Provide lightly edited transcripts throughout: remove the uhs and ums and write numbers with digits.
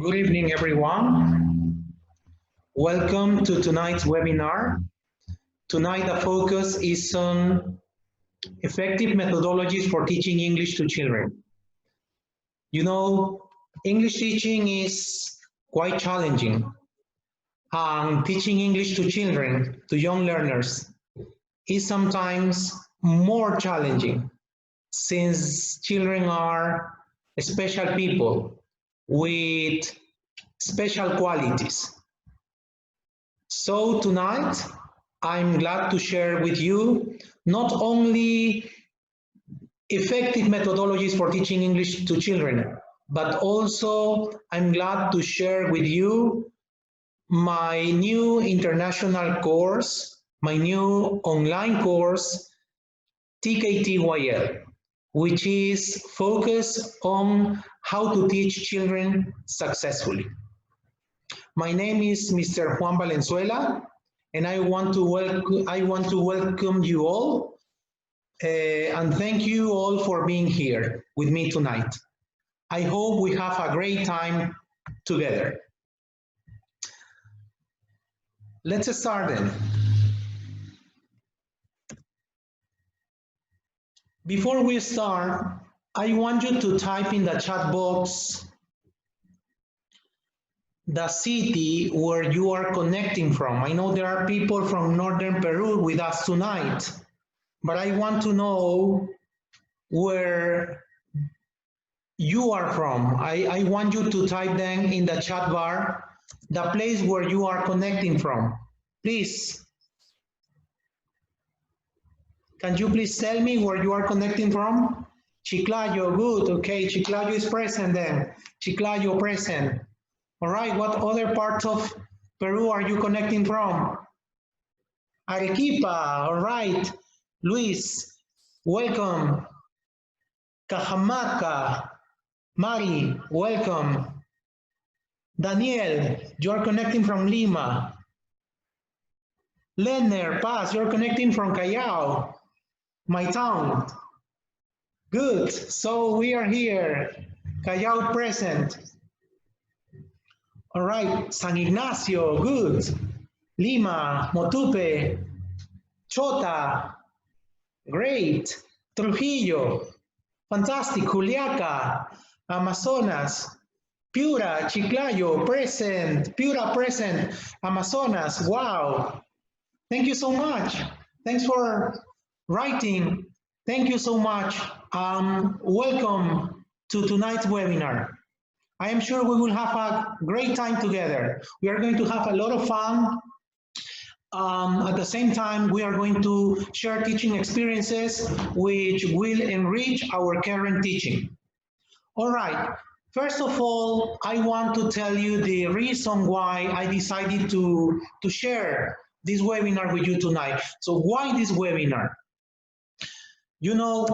Good evening, everyone. Welcome to tonight's webinar. Tonight, the focus is on effective methodologies for teaching English to children. You know, English teaching is quite challenging. Teaching English to children, to young learners, is sometimes more challenging since children are special people with special qualities. So tonight, I'm glad to share with you not only effective methodologies for teaching English to children, but also I'm glad to share with you my new international course, my new online course, TKT YL, which is focused on how to teach children successfully. My name is Mr. Juan Valenzuela, and I want to welcome you all, and thank you all for being here with me tonight. I hope we have a great time together. Let's start then. Before we start, I want you to type in the chat box the city where you are connecting from. I know there are people from northern Peru with us tonight, but I want to know where you are from. I want you to type them in the chat bar, the place where you are connecting from. Please. Can you please tell me where you are connecting from? Chiclayo, good. Okay, Chiclayo is present then. Chiclayo present. All right, what other parts of Peru are you connecting from? Arequipa, all right. Luis, welcome. Cajamarca, Mari, welcome. Daniel, you are connecting from Lima. Lenner, Paz, you are connecting from Callao, my town. Good, so we are here. Callao present. All right, San Ignacio, good. Lima, Motupe, Chota, great. Trujillo, fantastic. Juliaca, Amazonas, Piura, Chiclayo, present. Piura, present. Amazonas, wow. Thank you so much. Thanks for writing. Thank you so much. Welcome to tonight's webinar. I am sure we will have a great time together. We are going to have a lot of fun. At the same time, we are going to share teaching experiences which will enrich our current teaching. All right. First of all, I want to tell you the reason why I decided to share this webinar with you tonight. So why this webinar? You know,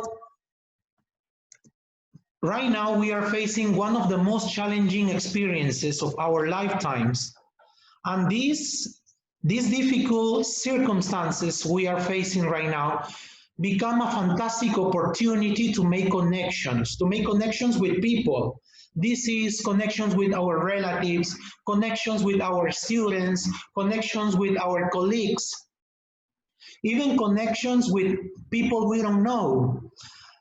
right now we are facing one of the most challenging experiences of our lifetimes. And these difficult circumstances we are facing right now become a fantastic opportunity to make connections with people. This is connections with our relatives, connections with our students, connections with our colleagues, even connections with people we don't know.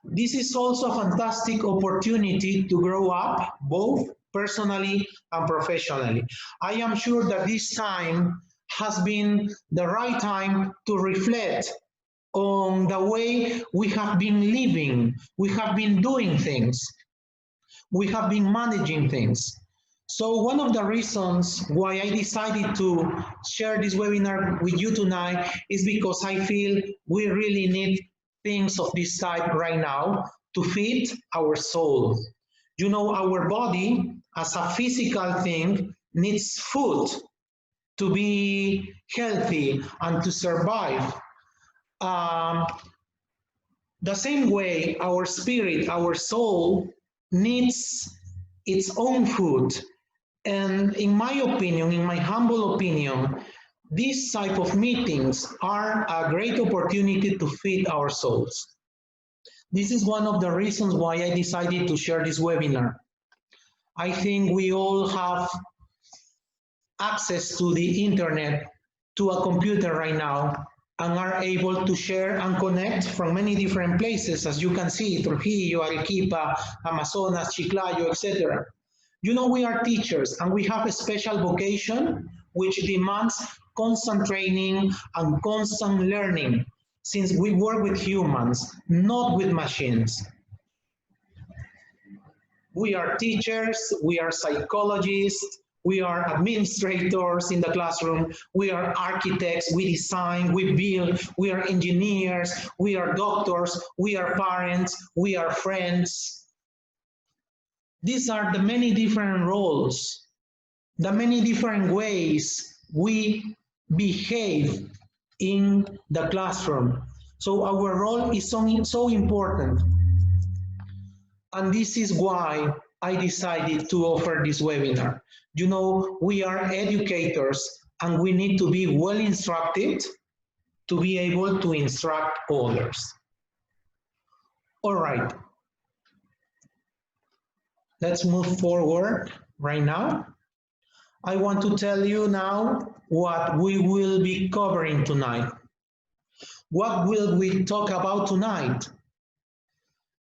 This is also a fantastic opportunity to grow up, both personally and professionally. I am sure that this time has been the right time to reflect on the way we have been living, we have been doing things, we have been managing things. So one of the reasons why I decided to share this webinar with you tonight is because I feel we really need things of this type right now to feed our soul. You know, our body as a physical thing needs food to be healthy and to survive. The same way our spirit, our soul needs its own food. And in my opinion, in my humble opinion, these type of meetings are a great opportunity to feed our souls. This is one of the reasons why I decided to share this webinar. I think we all have access to the internet, to a computer right now, and are able to share and connect from many different places, as you can see, Trujillo, Arequipa, Amazonas, Chiclayo, etc. You know, we are teachers and we have a special vocation which demands constant training and constant learning, since we work with humans, not with machines. We are teachers, we are psychologists, we are administrators in the classroom, we are architects, we design, we build, we are engineers, we are doctors, we are parents, we are friends. These are the many different roles, the many different ways we behave in the classroom. So our role is so important. And this is why I decided to offer this webinar. You know, we are educators and we need to be well instructed to be able to instruct others. All right. Let's move forward right now. I want to tell you now what we will be covering tonight. What will we talk about tonight?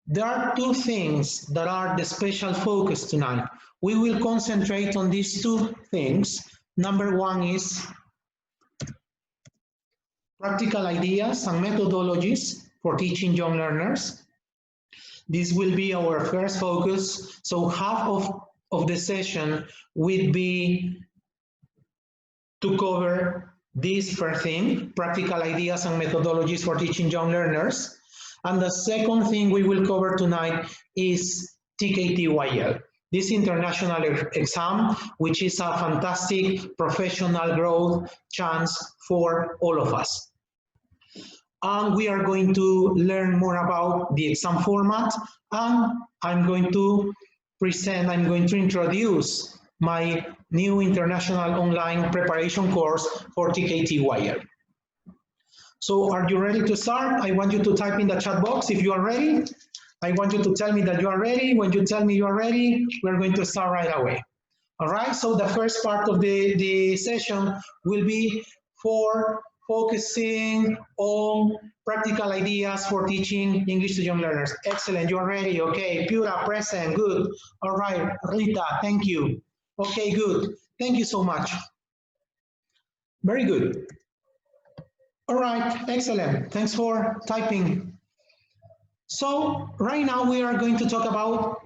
There are two things that are the special focus tonight. We will concentrate on these two things. Number one is practical ideas and methodologies for teaching young learners. This will be our first focus. So half of the session will be to cover this first thing, practical ideas and methodologies for teaching young learners. And the second thing we will cover tonight is TKT YL, this international exam, which is a fantastic professional growth chance for all of us. And we are going to learn more about the exam format, and I'm going to introduce my new international online preparation course for TKT YL. So are you ready to start? I want you to type in the chat box if you are ready. I want you to tell me that you are ready. When you tell me you are ready, we're going to start right away. All right, so the first part of the session will be for focusing on practical ideas for teaching English to young learners. Excellent, you are ready. Okay, Pura, present, good. All right, Rita, thank you. Okay, good. Thank you so much. Very good. All right, excellent. Thanks for typing. So right now we are going to talk about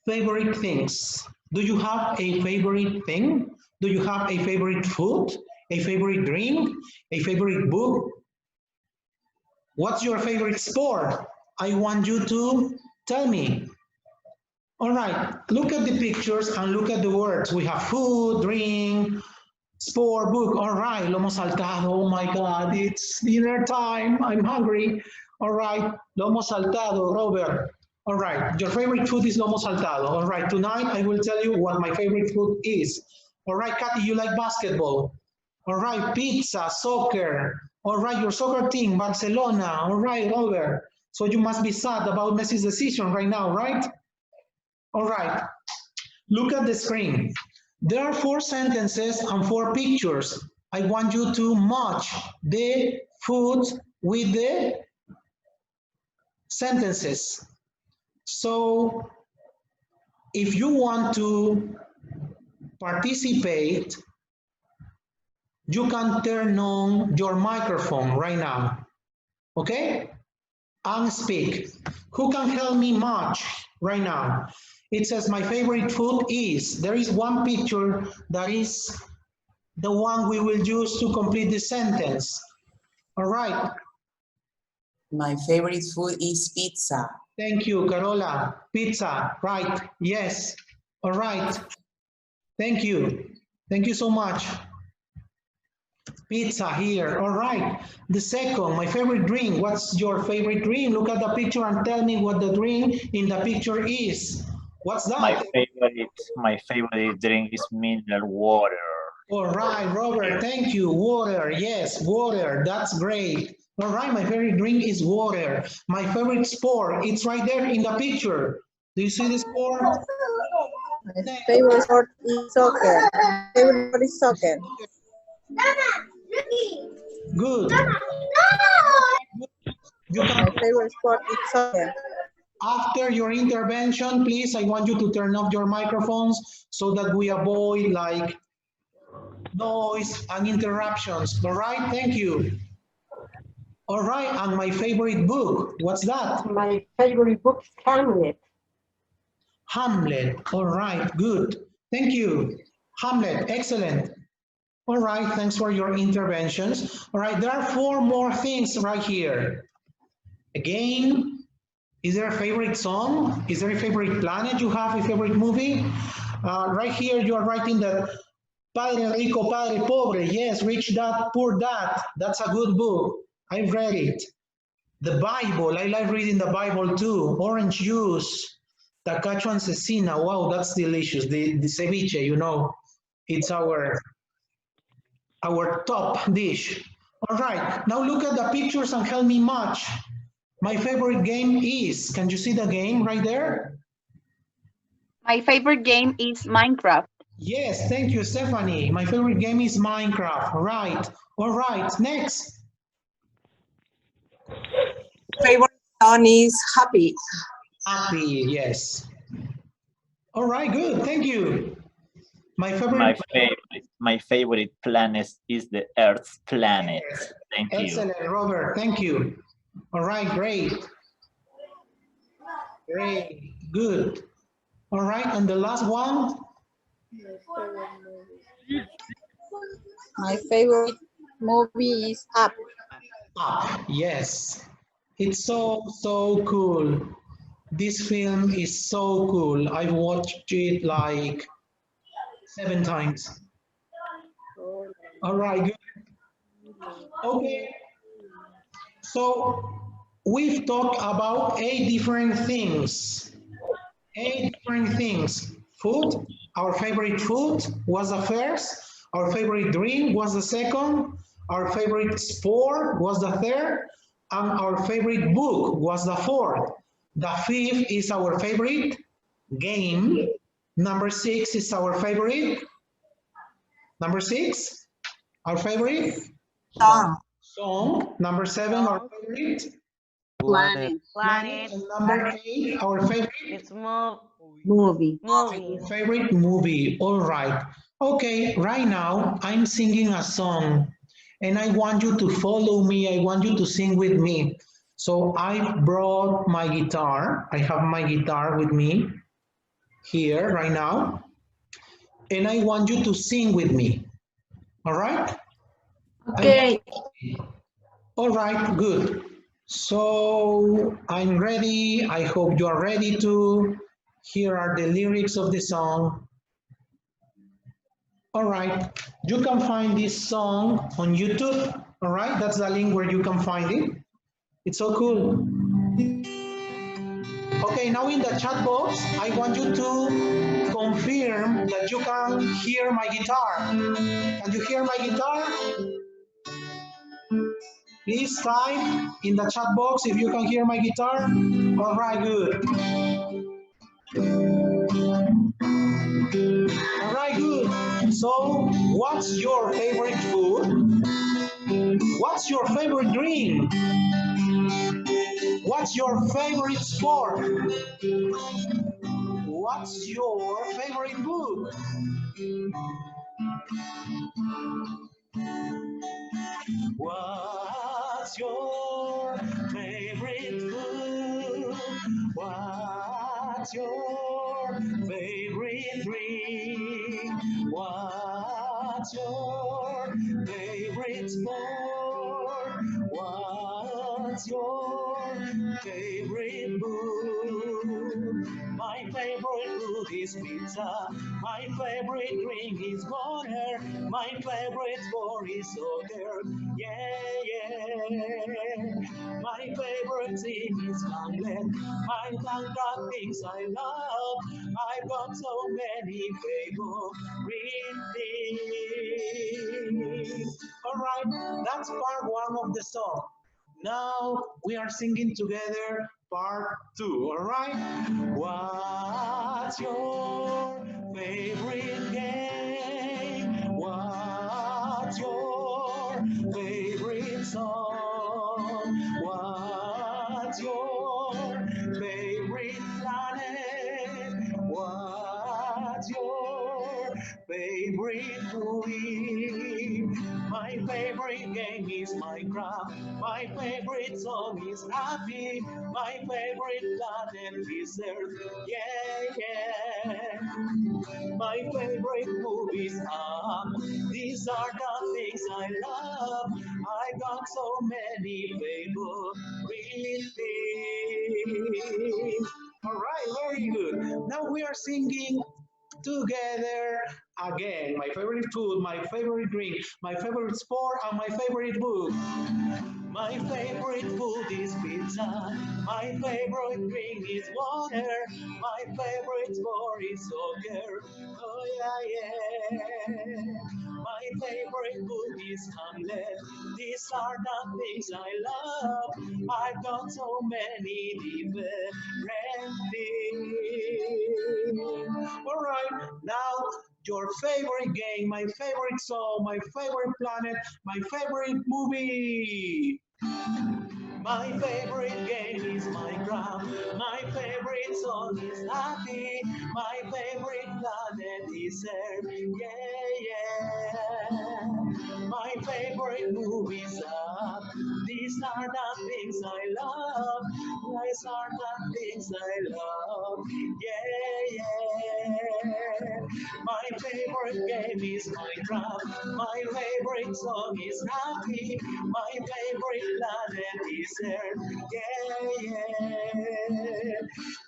favorite things. Do you have a favorite thing? Do you have a favorite food? A favorite drink? A favorite book? What's your favorite sport? I want you to tell me. All right, look at the pictures and look at the words. We have food, drink, sport, book. All right, lomo saltado. Oh my God, it's dinner time. I'm hungry. All right, lomo saltado, Robert. All right, your favorite food is lomo saltado. All right, tonight I will tell you what my favorite food is. All right, Kathy, you like basketball. All right, pizza, soccer. All right, your soccer team, Barcelona. All right, Robert. So you must be sad about Messi's decision right now, right? All right, look at the screen. There are 4 sentences and 4 pictures. I want you to match the food with the sentences. So if you want to participate, you can turn on your microphone right now, okay? And speak. Who can help me match right now? It says my favorite food is, there is one picture that is the one we will use to complete the sentence. All right. My favorite food is pizza. Thank you, Carola. Pizza, right, yes. All right. Thank you. Thank you so much. Pizza here, all right. The second, my favorite drink. What's your favorite drink? Look at the picture and tell me what the drink in the picture is. What's that? My favorite drink is mineral water. All right, Robert, thank you. Water, yes, water, that's great. All right, my favorite drink is water. My favorite sport, it's right there in the picture. Do you see the sport? My favorite sport is soccer. My favorite sport is soccer. Good. You My can, favorite sport is soccer. after your intervention, please, I want you to turn off your microphones so that we avoid like noise and interruptions. All right, thank you. All right, and my favorite book, what's that? My favorite book is Hamlet. Hamlet. All right, good. Thank you. Hamlet, excellent. All right, thanks for your interventions. All right, there are four more things right here. Again, is there a favorite song? Is there a favorite planet you have, a favorite movie? Right here, you are writing that Padre Rico, Padre Pobre. Yes, Rich Dad, Poor Dad. That's a good book. I read it. The Bible, I like reading the Bible too. Orange juice, Tacacho and cecina. Wow, that's delicious. The ceviche, you know, it's our top dish. All right, now look at the pictures and help me match. My favorite game is, can you see the game right there? My favorite game is Minecraft. Yes, thank you, Stephanie. My favorite game is Minecraft. Right. All right, next. Favorite song is Happy. Happy, yes. All right, good, thank you. My favorite planet is the Earth planet. Thank you. Excellent, Robert, thank you. All right, great. Great, good. All right, and the last one? My favorite movie is Up. Up, yes. It's so cool. This film is so cool. I've watched it like 7 times. All right, good. Okay. So we've talked about 8 different things. 8 different things. Food, our favorite food was the first. Our favorite drink was the second. Our favorite sport was the third. And our favorite book was the fourth. The fifth is our favorite game. Number 6 is our favorite. Number 6, our favorite song. Number 7, our favorite Planet. and number 8, our favorite It's movie. favorite movie. All right. Okay, right now I'm singing a song and I want you to follow me. I want you to sing with me. So I brought my guitar. I have my guitar with me here right now. And I want you to sing with me. All right? Okay. All right, good. So I'm ready. I hope you are ready too. Here are the lyrics of the song. All right, you can find this song on YouTube. All right, that's the link where you can find it. It's so cool. Okay, now in the chat box, I want you to confirm that you can hear my guitar. Can you hear my guitar? Please type in the chat box if you can hear my guitar. All right, good. All right, good. So, what's your favorite food? What's your favorite drink? What's your favorite sport? What's your favorite book? What's your favorite food? What's your favorite drink? What's your favorite sport? What's your favorite book? My favorite food is pizza. My favorite drink is water. My favorite sport is soccer. Yeah. My favorite team is Hamlet. My tongue things I love. I've got so many favorite things. All right, that's part 1 of the song. Now we are singing together part 2, all right? What's your what's your favorite movie? My favorite game is Minecraft. My favorite song is Happy. My favorite planet is Earth. Yeah, yeah. My favorite movies are. These are the things I love. I got so many favorite things. All right, very good. Now we are singing together again. My favorite food, my favorite drink, my favorite sport, and my favorite book. My favorite food is pizza. My favorite drink is water. My favorite sport is soccer. Oh yeah, yeah. My favorite book is Hamlet. These are the things I love. I've got so many different things. All right, now your favorite game, my favorite song, my favorite planet, my favorite movie. My favorite game is Minecraft. My favorite song is Happy. My favorite planet is Earth. Yeah, yeah. My favorite movies are. These are the things I love. These are the things I love. Yeah, yeah. My favorite game is Minecraft. My favorite song is Happy. My favorite planet is Earth. Yeah, yeah.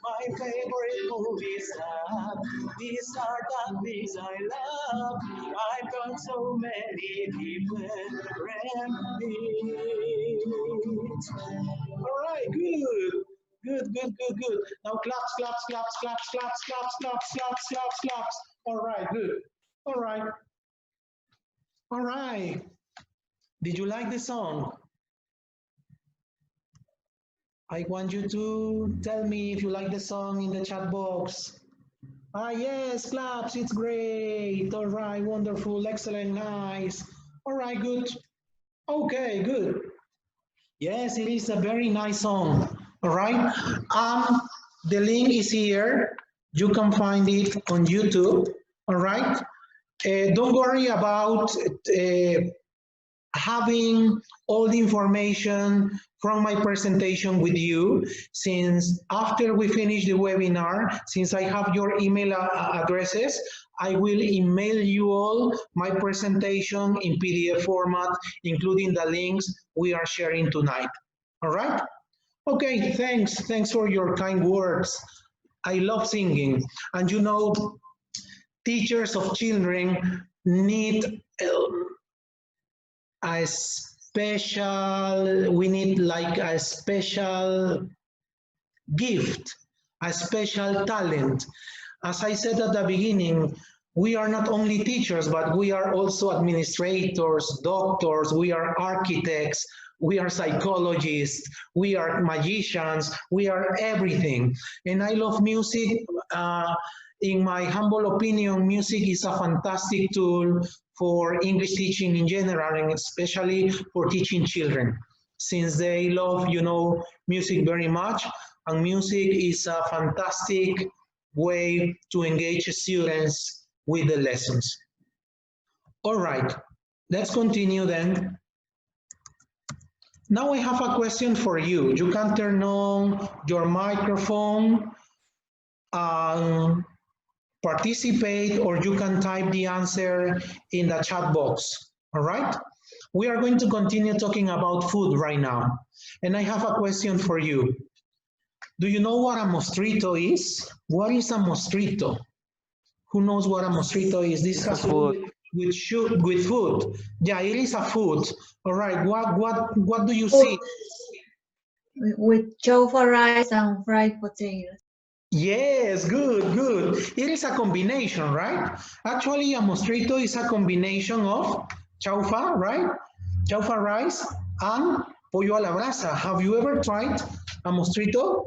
My favorite movies are. These are the things I love. I've got so many different things. All right, good. Good. Now claps, claps, claps, claps, claps, claps, claps, claps, claps, claps. All right, good. All right. All right. Did you like the song? I want you to tell me if you like the song in the chat box. Ah, yes, claps, it's great. All right, wonderful, excellent, nice. All right, good. Okay, good. Yes, it is a very nice song. All right. The link is here. You can find it on YouTube. All right. Don't worry about having all the information from my presentation with you, since after we finish the webinar, since I have your email addresses, I will email you all my presentation in PDF format, including the links we are sharing tonight. All right? Okay, thanks for your kind words. I love singing, and you know, teachers of children need we need like a special gift, a special talent. As I said at the beginning, we are not only teachers, but we are also administrators, doctors, we are architects, we are psychologists, we are magicians, we are everything. And I love music. In my humble opinion, music is a fantastic tool for English teaching in general, and especially for teaching children, since they love, you know, music very much, and music is a fantastic way to engage students with the lessons. All right, let's continue then. Now I have a question for you. You can turn on your microphone and participate, or you can type the answer in the chat box. All right? We are going to continue talking about food right now. And I have a question for you. Do you know what a mostrito is? What is a mostrito? Who knows what a mostrito is? This has to do with food. Yeah, it is a food. All right. What do you see? With chaufa rice and fried potatoes. Yes, good. It is a combination, right? Actually, a mostrito is a combination of chaufa, right? Chaufa rice and pollo a la brasa. Have you ever tried a mostrito?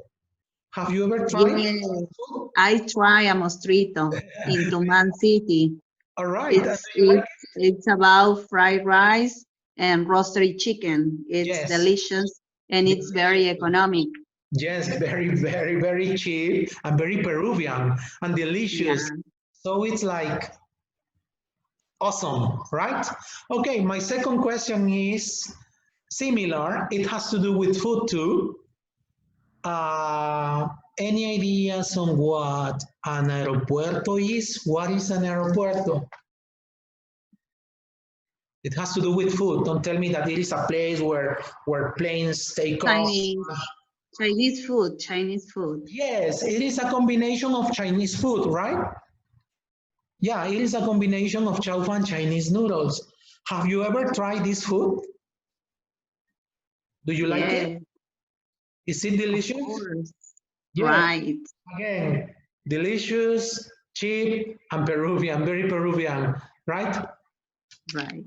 Have you ever tried? Yes, I try a mostrito in Tuman City. All right. It's about fried rice and roasted chicken. It's Yes. delicious and it's very economic. Yes, very cheap and very Peruvian and delicious. Yeah. So it's like awesome, right? Okay, my second question is similar. It has to do with food too. Any ideas on what an aeropuerto is? What is an aeropuerto? It has to do with food. Don't tell me that it is a place where planes take off. Chinese food, Chinese food. Yes, it is a combination of Chinese food, right? Yeah, it is a combination of chow fan Chinese noodles. Have you ever tried this food? Do you like it? Is it delicious? Of course. Yeah. Right. Again, delicious, cheap, and Peruvian, very Peruvian, right? Right.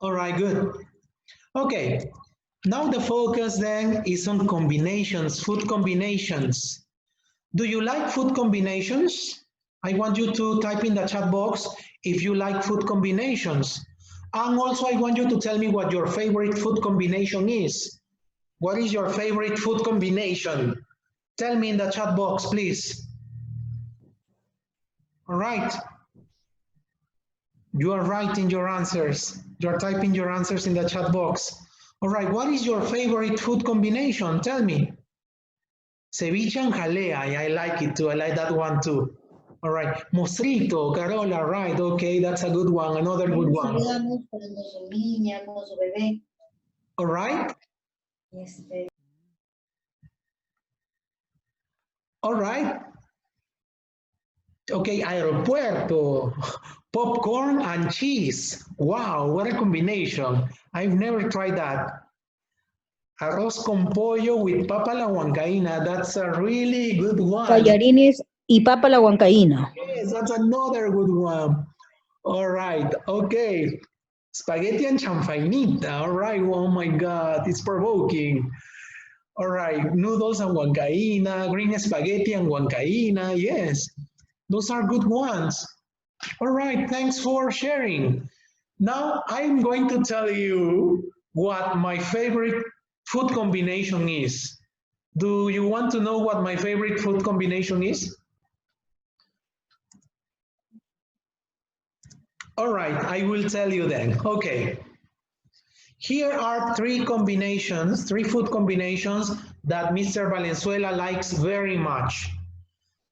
All right, good. Okay, now the focus then is on combinations, food combinations. Do you like food combinations? I want you to type in the chat box if you like food combinations. And also I want you to tell me what your favorite food combination is. What is your favorite food combination? Tell me in the chat box, please. All right. You are writing your answers. You are typing your answers in the chat box. All right, what is your favorite food combination? Tell me. Ceviche and jalea, I like it too. I like that one too. All right, mostrito, Carola, right? Okay, that's a good one. Another good one. All right. All right. Okay, aeropuerto, popcorn and cheese. Wow, what a combination. I've never tried that. Arroz con pollo with papa la huancaína. That's a really good one. Tallarines y papa a la huancaína. Yes, that's another good one. All right, okay. Spaghetti and chanfainita. All right, oh my God, it's provoking. All right, noodles and huancaína, green spaghetti and huancaína. Yes, those are good ones. All right, thanks for sharing. Now I'm going to tell you what my favorite food combination is. Do you want to know what my favorite food combination is? All right, I will tell you then. Okay. Here are three combinations, three food combinations that Mr. Valenzuela likes very much.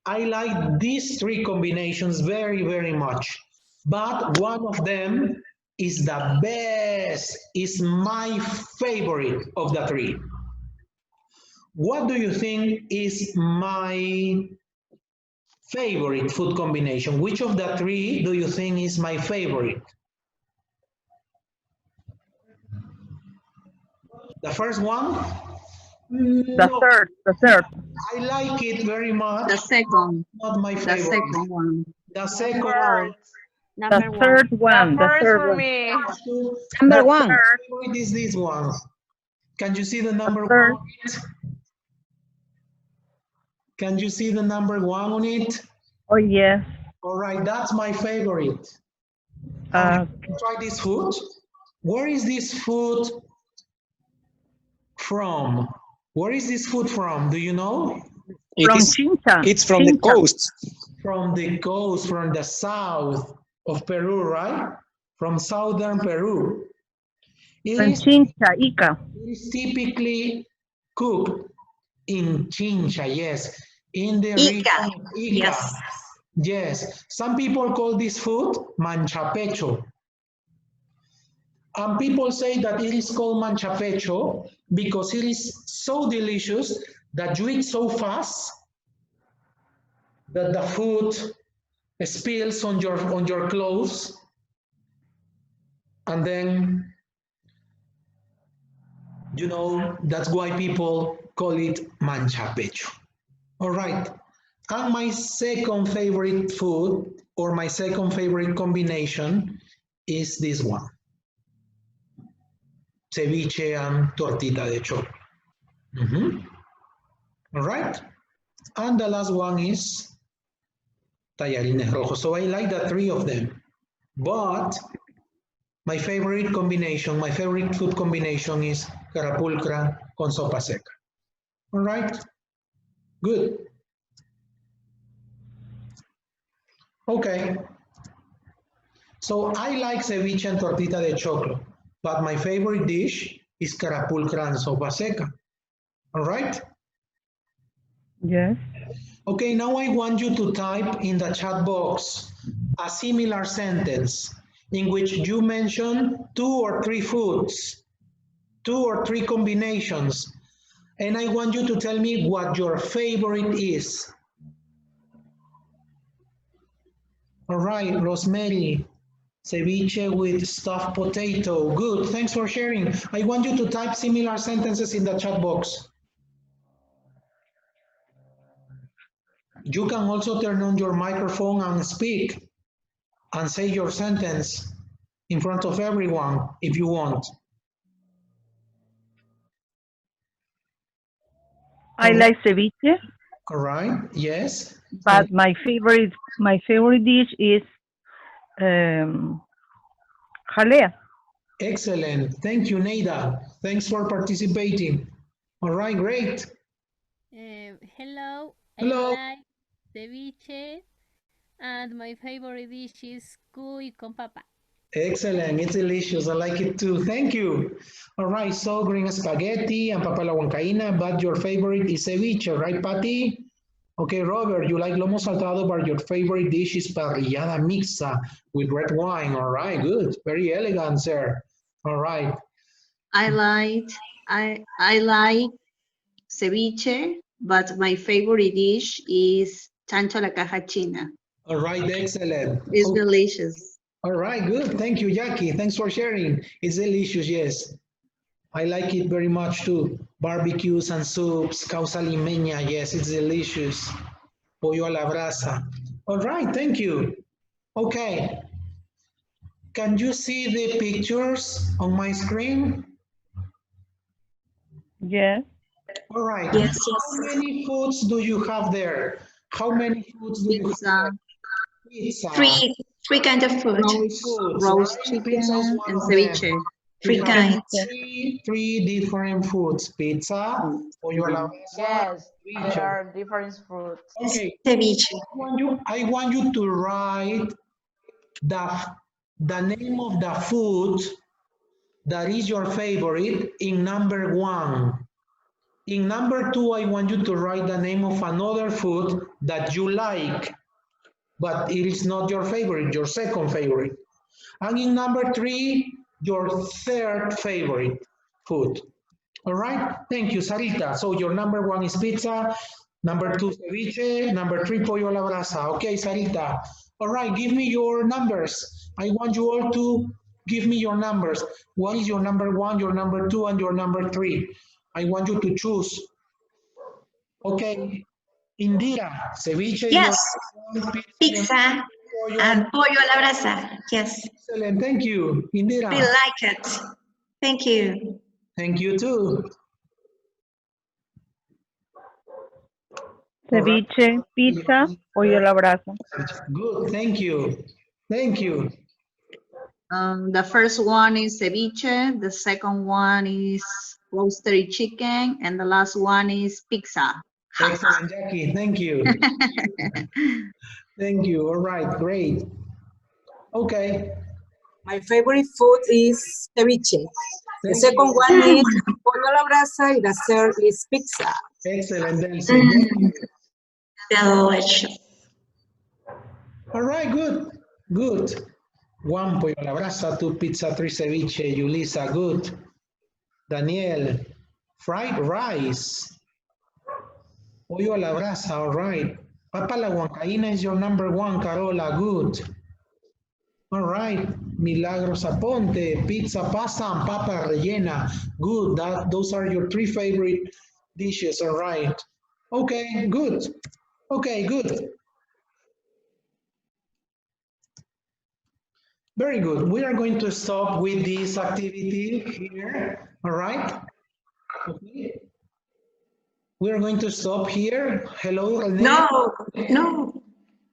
I like these three combinations very, very much. But one of them is the best, is my favorite of the three. What do you think is my favorite food combination? Which of the three do you think is my favorite? The first one? The third. I like it very much. The second. Not my favorite. The second one. The second Third. one. The third one. The The first third for one. me. Number one. What is this one? Can you see the number third. one on it? Can you see the number one on it? Oh yes. All right, that's my favorite. Try this food. Where is this food from? Where is this food from? Do you know? From Chincha. It's from the coast. From the coast, from the south of Peru, right? From southern Peru. From Chincha, Ica. It is typically cooked in Chincha, yes. In the region of Ica. Yes. Yes. Some people call this food manchapecho. And people say that it is called manchapecho because it is so delicious that you eat so fast that the food spills on your clothes, and then that's why people call it manchapecho. All right, and my second favorite food or my second favorite combination is this one: ceviche and tortita de choclo. All right, and the last one is tallarines rojos. So I like the three of them, but my favorite combination, my favorite food combination is carapulcra con sopa seca. All right, good. Okay. So I like ceviche and tortita de choclo, but my favorite dish is carapulcra and sopa seca. All right? Yes. Okay, now I want you to type in the chat box a similar sentence in which you mention 2 or 3 foods, 2 or 3 combinations, and I want you to tell me what your favorite is. All right, Rosemary, ceviche with stuffed potato. Good, thanks for sharing. I want you to type similar sentences in the chat box. You can also turn on your microphone and speak and say your sentence in front of everyone if you want. I like ceviche, All right, yes. but my favorite dish is jalea. Excellent. Thank you, Neida. Thanks for participating. All right, great. Hello, Hello. I like ceviche, and my favorite dish is cuy con papa. Excellent. It's delicious. I like it too. Thank you. All right, so green spaghetti and papa la huancaína, but your favorite is ceviche, right, Patty? Okay, Robert, you like lomo saltado, but your favorite dish is parrillada mixta with red wine. All right, good. Very elegant, sir. All right. I like ceviche, but my favorite dish is chancho a la caja china. All right, excellent. It's Okay. delicious. All right, good. Thank you, Jackie. Thanks for sharing. It's delicious, yes. I like it very much too. Barbecues and soups, causa limeña, yes, it's delicious. Pollo a la brasa. All right, thank you. Okay. Can you see the pictures on my screen? Yes. All right. Yes, How many foods do you have there? How many foods do you have there? Pizza. Three kinds of food. Roast foods, Roast right? chicken Pizza is one and of them. ceviche. We Three have kinds. three different foods. Pizza, pollo a la brasa. Yes, ceviche. there are different fruits. Okay. Ceviche. I want you to write the name of the food that is your favorite in number 1. In number 2, I want you to write the name of another food that you like, but it is not your favorite, your second favorite. And in number 3, your third favorite food. All right, thank you, Sarita. So your number 1 is pizza, number 2 ceviche, number 3 pollo a la brasa. Okay, Sarita. All right, give me your numbers. I want you all to give me your numbers. What is your number 1, your number 2, and your number 3? I want you to choose. Okay, Indira, ceviche. Yes, your pizza pollo. and pollo a la brasa. Yes, Excellent, thank you, Indira. we like it. Thank you. Thank you too. Ceviche, pizza, pollo a la brasa. Good, thank you. Thank you. The first one is ceviche, the second one is roasted chicken, and the last one is pizza. Excellent, Jackie. Thank you. Thank you. All right, great. Okay. My favorite food is ceviche. The second one is pollo a la brasa, and the third is pizza. Excellent, Delcy. Delicious. All right, good. Good. 1 pollo a la brasa, 2 pizza, 3 ceviche. Yulisa, good. Daniel, fried rice. Pollo a la brasa, all right. Papa la huancaína is your number 1, Carola, good. All right, Milagros Aponte, pizza, pasta, and papa rellena. Good, those are your 3 favorite dishes, all right. Okay, good. Okay, good. Very good. We are going to stop with this activity here, all right? Okay. We are going to stop here. Hello, Renee. No.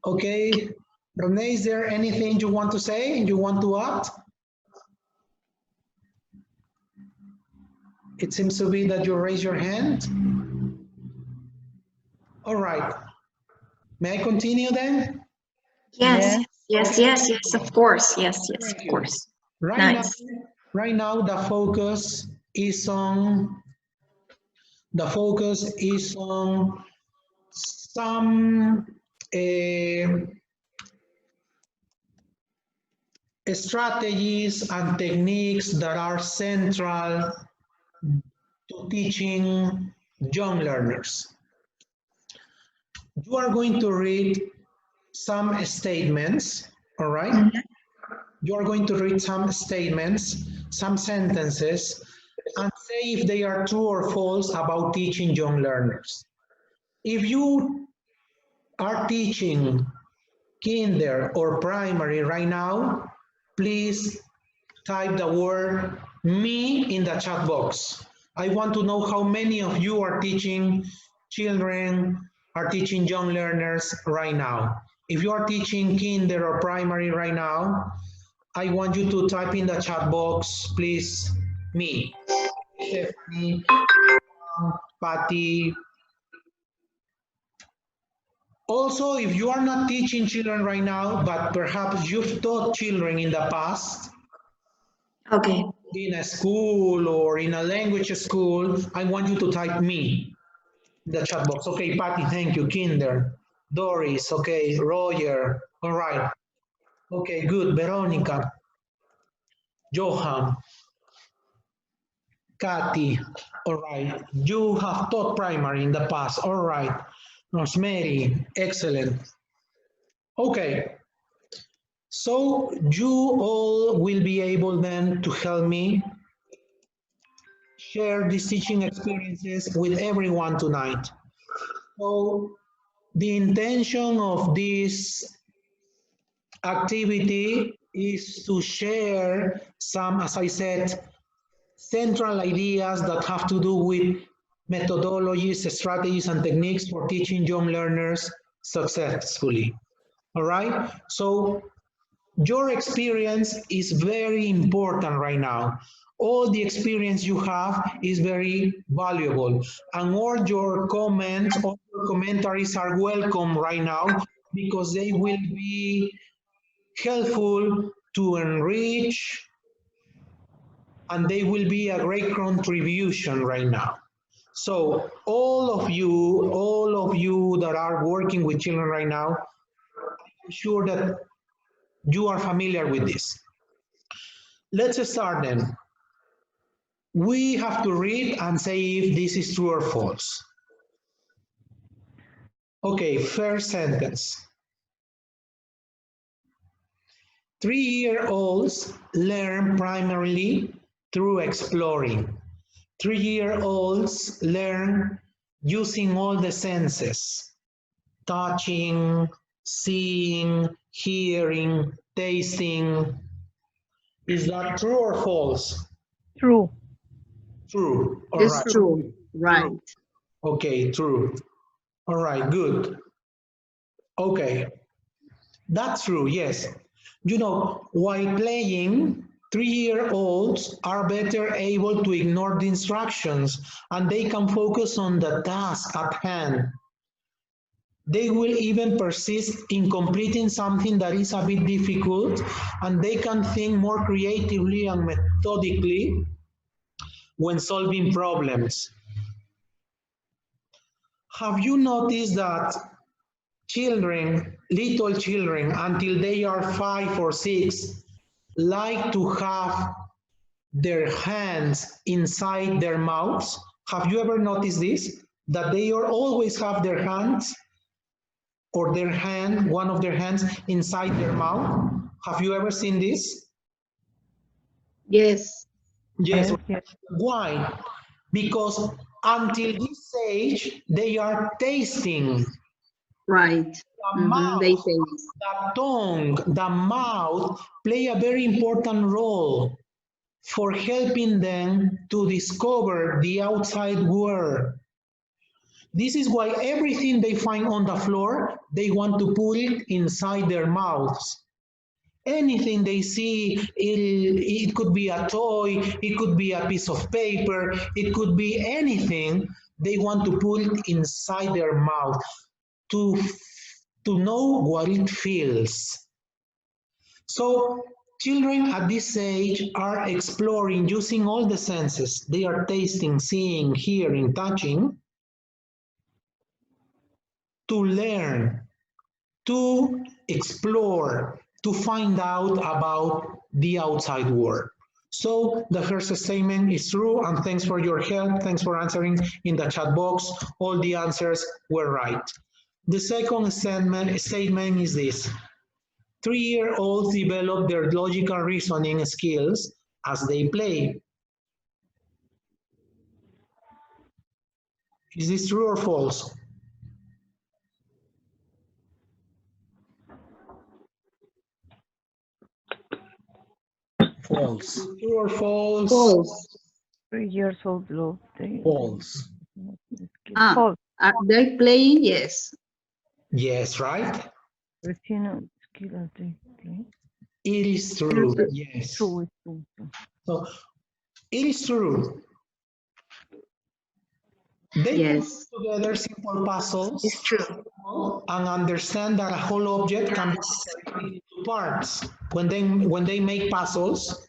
Okay. Renee, is there anything you want to say? You want to add? It seems to be that you raise your hand. All right. May I continue then? Yes. Yes, of course. Yes, of Thank you. course. Right Nice. now the focus is on some strategies and techniques that are central to teaching young learners. You are going to read some statements, all right? You are going to read some statements, some sentences, and say if they are true or false about teaching young learners. If you are teaching kinder or primary right now, please type the word me in the chat box. I want to know how many of you are teaching children, are teaching young learners right now. If you are teaching kinder or primary right now, I want you to type in the chat box, please, me, Stephanie, Patty. Also, if you are not teaching children right now, but perhaps you've taught children in the past, Okay. in a school or in a language school, I want you to type me in the chat box. Okay, Patty, thank you. Kinder, Doris, okay, Roger, all right. Okay, good. Veronica, Johan, Kathy, all right. You have taught primary in the past, all right. Rosemary, excellent. Okay, so you all will be able then to help me share these teaching experiences with everyone tonight. So the intention of this activity is to share some, as I said, central ideas that have to do with methodologies, strategies, and techniques for teaching young learners successfully. All right? So your experience is very important right now. All the experience you have is very valuable, and all your comments, all your commentaries are welcome right now because they will be helpful to enrich, and they will be a great contribution right now. So all of you that are working with children right now, I'm sure that you are familiar with this. Let's start then. We have to read and say if this is true or false. Okay, first sentence. 3-year-olds learn primarily through exploring. 3-year-olds learn using all the senses, touching, seeing, hearing, tasting. Is that true or false? True. True. All It's right. true. Right. Okay, true. All right, good. Okay, that's true, yes. You know, while playing, 3-year-olds are better able to ignore the instructions and they can focus on the task at hand. They will even persist in completing something that is a bit difficult, and they can think more creatively and methodically when solving problems. Have you noticed that children, little children, until they are 5 or 6, like to have their hands inside their mouths? Have you ever noticed this? That they always have their hands or their hand, one of their hands inside their mouth? Have you ever seen this? Yes. Yes. Yes. Why? Because until this age, they are tasting. Right. The mouth, They taste. the tongue, the mouth play a very important role for helping them to discover the outside world. This is why everything they find on the floor, they want to put it inside their mouths. Anything they see, it could be a toy, it could be a piece of paper, it could be anything, they want to put it inside their mouth to to know what it feels. So children at this age are exploring using all the senses. They are tasting, seeing, hearing, touching, to learn, to explore, to find out about the outside world. So the first statement is true, and thanks for your help. Thanks for answering in the chat box. All the answers were right. The second statement is this. 3-year-olds develop their logical reasoning skills as they play. Is this true or false? False. True or false? False. 3 years old love. False. False. Are they playing? Yes. Yes, right? Recién skill as they play. It is true. Yes. True, true. So it is true. They Yes. put together simple puzzles It's true. and understand that a whole object can be separated into parts. When they make puzzles,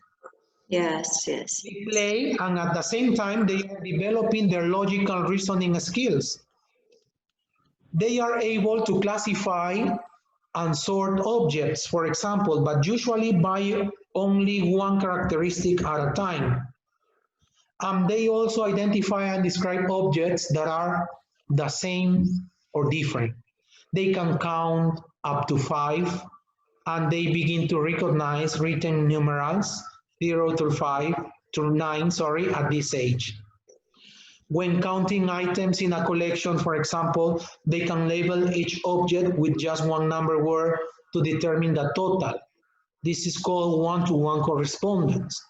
Yes, yes. they play, and at the same time they are developing their logical reasoning skills. They are able to classify and sort objects, for example, but usually by only one characteristic at a time. They also identify and describe objects that are the same or different. They can count up to 5, and they begin to recognize written numerals 0 to 5 to 9, at this age. When counting items in a collection, for example, they can label each object with just one number word to determine the total. This is called one-to-one correspondence.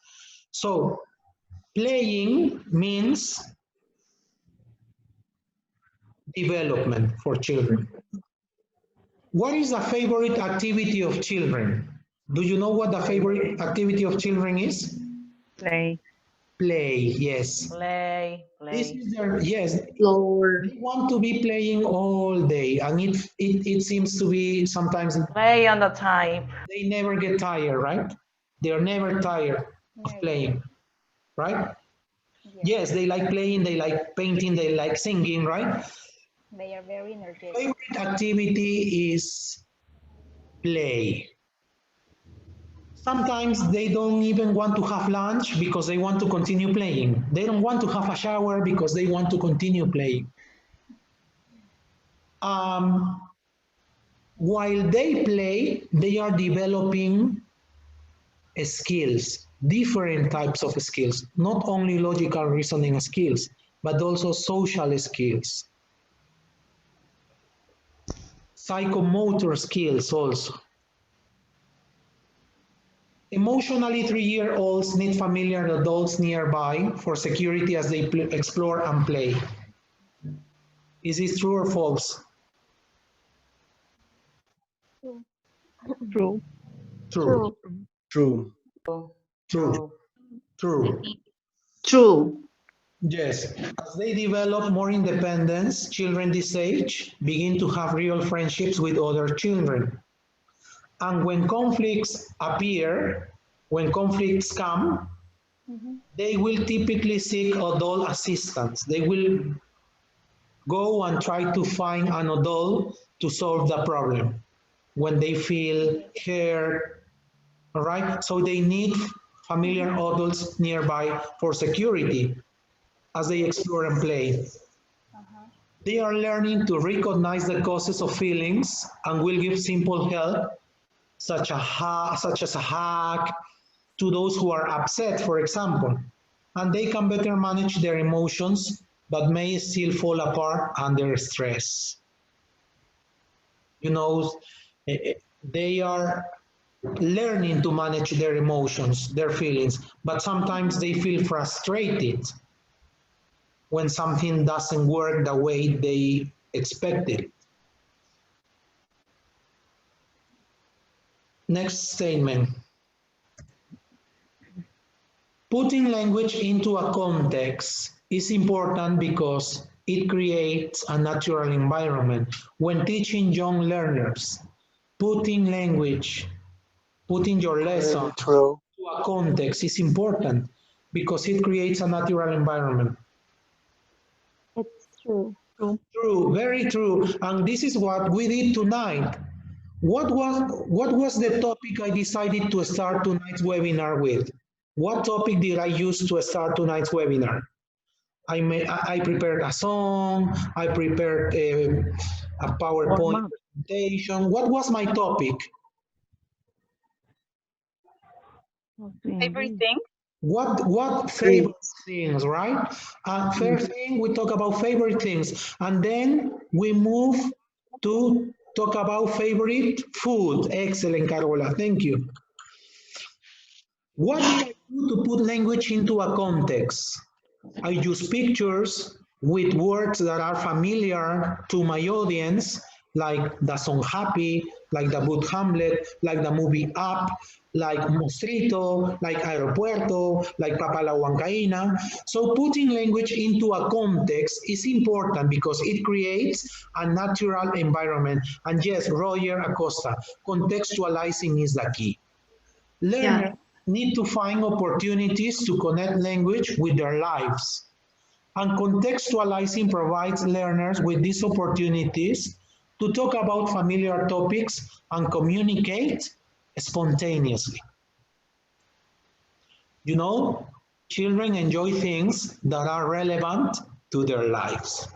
So playing means development for children. What is the favorite activity of children? Do you know what the favorite activity of children is? Play. Play, yes. Play. This is their, yes. Floor. They want to be playing all day, and it seems to be sometimes. Play on the time. They never get tired, right? They are never tired of playing, right? Yes, they like playing, they like painting, they like singing, right? They are very energetic. Favorite activity is play. Sometimes they don't even want to have lunch because they want to continue playing. They don't want to have a shower because they want to continue playing. While they play, they are developing skills, different types of skills, not only logical reasoning skills, but also social skills, psychomotor skills also. Emotionally, 3-year-olds need familiar adults nearby for security as they explore and play. Is this true or false? True. True. True. True. True. True. Yes. As they develop more independence, children this age begin to have real friendships with other children. And when conflicts appear, when conflicts come, they will typically seek adult assistance. They will go and try to find an adult to solve the problem when they feel hurt, all right? So they need familiar adults nearby for security as they explore and play. They are learning to recognize the causes of feelings and will give simple help, such as a hug, to those who are upset, for example. And they can better manage their emotions, but may still fall apart under stress. You know, they are learning to manage their emotions, their feelings, but sometimes they feel frustrated when something doesn't work the way they expected. Next statement. Putting language into a context is important because it creates a natural environment. When teaching young learners, putting language, putting your lesson to a context is important because it creates a natural environment. It's true. True, very true. And this is what we did tonight. What was the topic I decided to start tonight's webinar with? What topic did I use to start tonight's webinar? I prepared a song, I prepared a PowerPoint presentation. What was my topic? Favorite thing? What favorite things, right? First thing, we talk about favorite things, and then we move to talk about favorite food. Excellent, Carola, thank you. What did I do to put language into a context? I use pictures with words that are familiar to my audience, like the song Happy, like the book Hamlet, like the movie Up, like Mostrito, like Aeropuerto, like Papa la Huancaína. So putting language into a context is important because it creates a natural environment. And yes, Roger Acosta, contextualizing is the key. Learners need to find opportunities to connect language with their lives. And contextualizing provides learners with these opportunities to talk about familiar topics and communicate spontaneously. You know, children enjoy things that are relevant to their lives.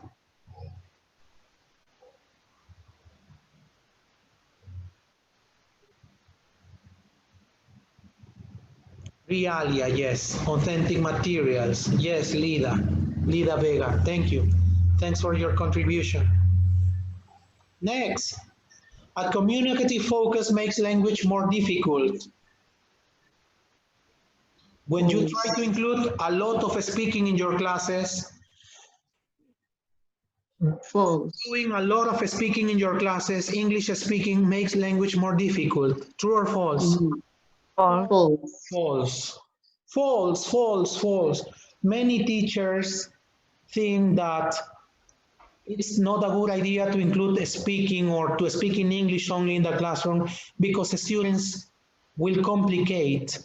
Realia, yes. Authentic materials. Yes, Lida Vega, thank you. Thanks for your contribution. Next, a communicative focus makes language more difficult. When you try to include a lot of speaking in your classes, doing a lot of speaking in your classes, English speaking makes language more difficult. True or false? False. False. Many teachers think that it's not a good idea to include speaking or to speak in English only in the classroom because the students will complicate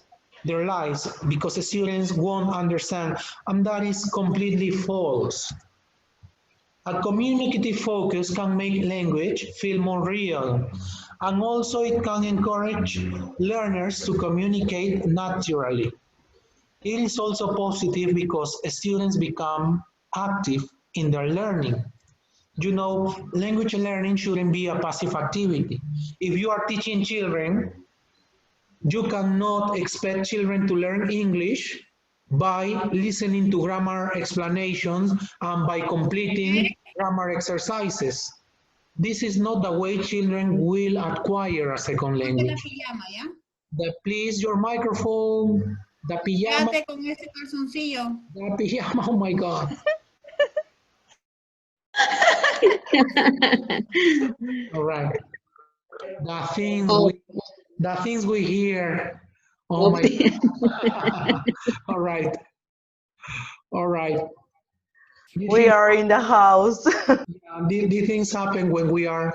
their lives because the students won't understand, and that is completely false. A communicative focus can make language feel more real, and also it can encourage learners to communicate naturally. It is also positive because students become active in their learning. You know, language learning shouldn't be a passive activity. If you are teaching children, you cannot expect children to learn English by listening to grammar explanations and by completing grammar exercises. This is not the way children will acquire a second language. Please, your microphone, the pijama. Con ese calzoncillo. The pijama, oh my God. All right. The things we hear. Oh my God. All right. We are in the house. These things happen when we have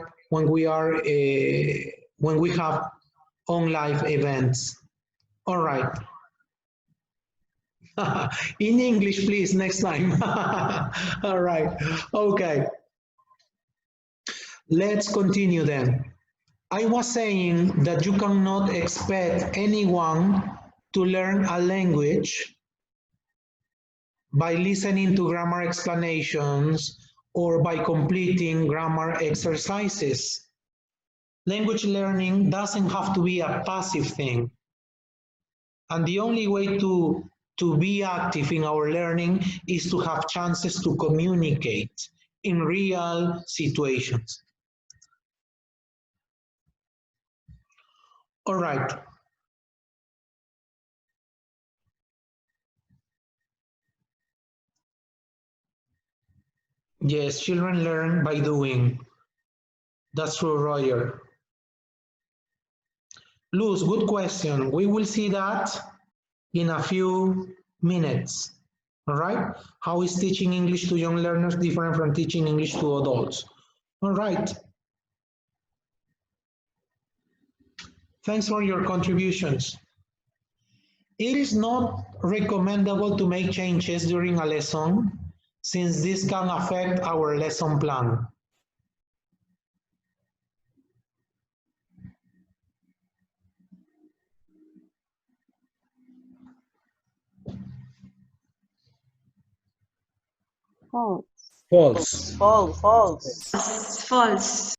on live events. All right. In English, please, next time. All right. Okay. Let's continue then. I was saying that you cannot expect anyone to learn a language by listening to grammar explanations or by completing grammar exercises. Language learning doesn't have to be a passive thing. And the only way to be active in our learning is to have chances to communicate in real situations. All right. Yes, children learn by doing. That's true, Roger. Luz, good question. We will see that in a few minutes. All right? How is teaching English to young learners different from teaching English to adults? All right. Thanks for your contributions. It is not recommendable to make changes during a lesson since this can affect our lesson plan. False. False. False, false. False.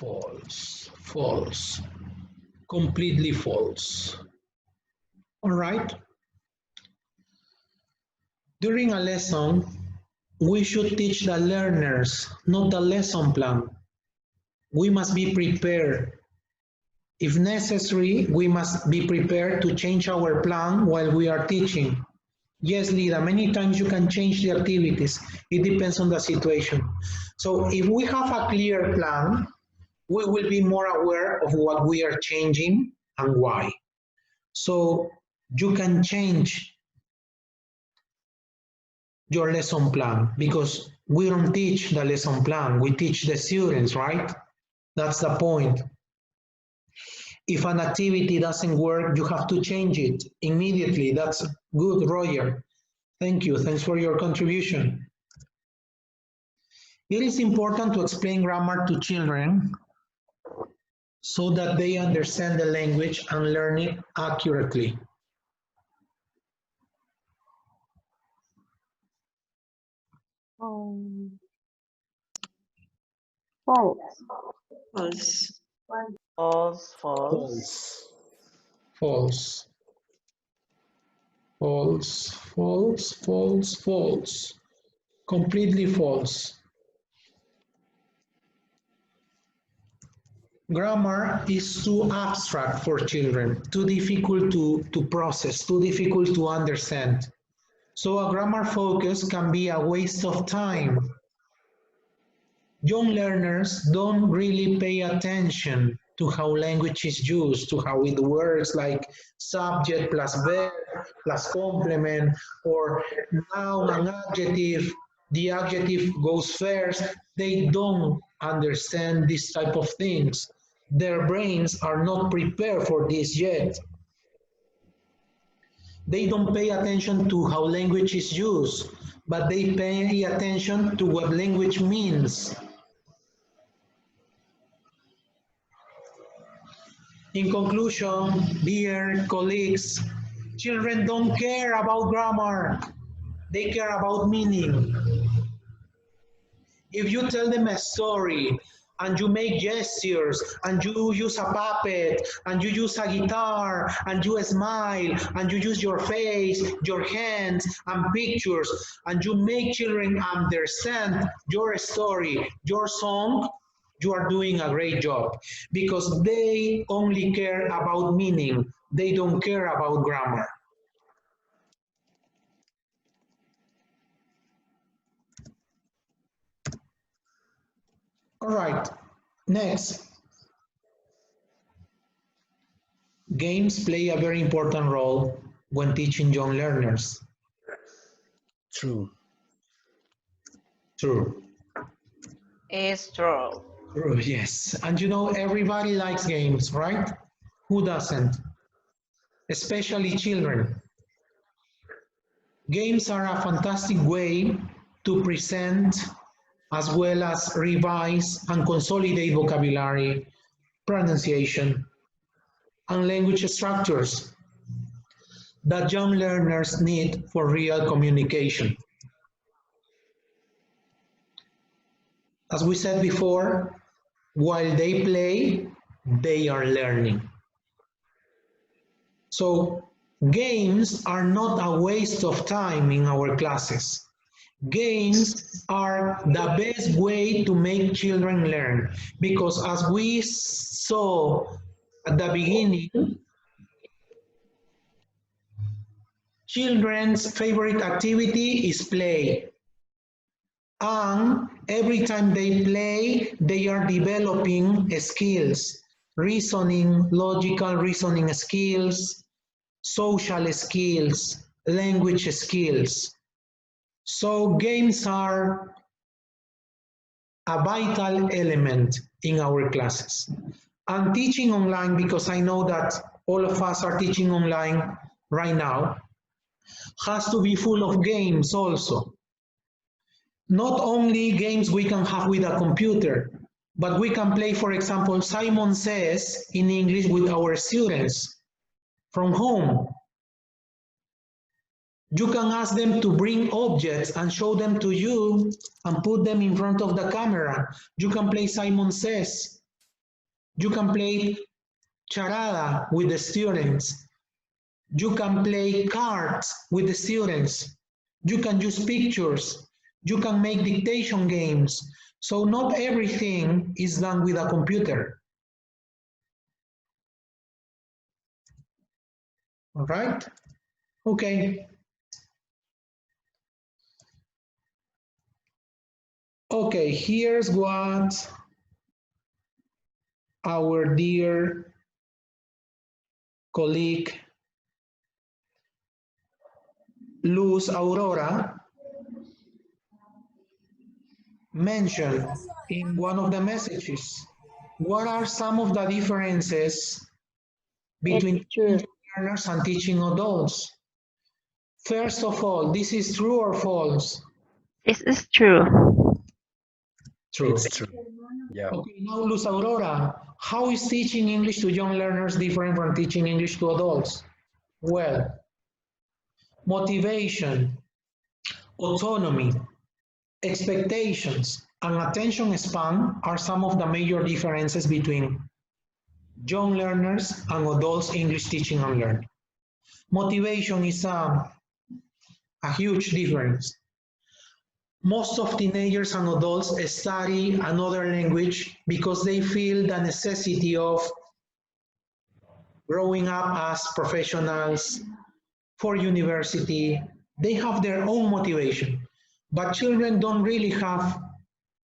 False, false, completely false. All right. During a lesson, we should teach the learners, not the lesson plan. We must be prepared. If necessary, we must be prepared to change our plan while we are teaching. Yes, Lida, many times you can change the activities. It depends on the situation. So if we have a clear plan, we will be more aware of what we are changing and why. So you can change your lesson plan because we don't teach the lesson plan, we teach the students, right? That's the point. If an activity doesn't work, you have to change it immediately. That's good, Roger. Thank you. Thanks for your contribution. It is important to explain grammar to children so that they understand the language and learn it accurately. False. False. False, false. False. False. False, false, false, false. Completely false. Grammar is too abstract for children, too difficult to process, too difficult to understand. So a grammar focus can be a waste of time. Young learners don't really pay attention to how language is used, to how it works, like subject plus verb plus complement, or noun and adjective. The adjective goes first. They don't understand this type of things. Their brains are not prepared for this yet. They don't pay attention to how language is used, but they pay attention to what language means. In conclusion, dear colleagues, children don't care about grammar. They care about meaning. If you tell them a story and you make gestures and you use a puppet and you use a guitar and you smile and you use your face, your hands and pictures and you make children understand your story, your song, you are doing a great job because they only care about meaning. They don't care about grammar. All right, next. Games play a very important role when teaching young learners. True. True. It's true. True, yes. And you know, everybody likes games, right? Who doesn't? Especially children. Games are a fantastic way to present as well as revise and consolidate vocabulary, pronunciation, and language structures that young learners need for real communication. As we said before, while they play, they are learning. So games are not a waste of time in our classes. Games are the best way to make children learn because as we saw at the beginning, children's favorite activity is play. And every time they play, they are developing skills, reasoning, logical reasoning skills, social skills, language skills. So games are a vital element in our classes. And teaching online, because I know that all of us are teaching online right now, has to be full of games also. Not only games we can have with a computer, but we can play, for example, Simon Says in English with our students from home. You can ask them to bring objects and show them to you and put them in front of the camera. You can play Simon Says. You can play charada with the students. You can play cards with the students. You can use pictures. You can make dictation games. So not everything is done with a computer. All right? Okay. Okay, here's what our dear colleague Luz Aurora mentioned in one of the messages. What are some of the differences between teaching learners and teaching adults? First of all, this is true or false? This is true. True. It's true. Yeah. Okay, now Luz Aurora, how is teaching English to young learners different from teaching English to adults? Well, motivation, autonomy, expectations, and attention span are some of the major differences between young learners and adults English teaching and learning. Motivation is a huge difference. Most of teenagers and adults study another language because they feel the necessity of growing up as professionals for university. They have their own motivation, but children don't really have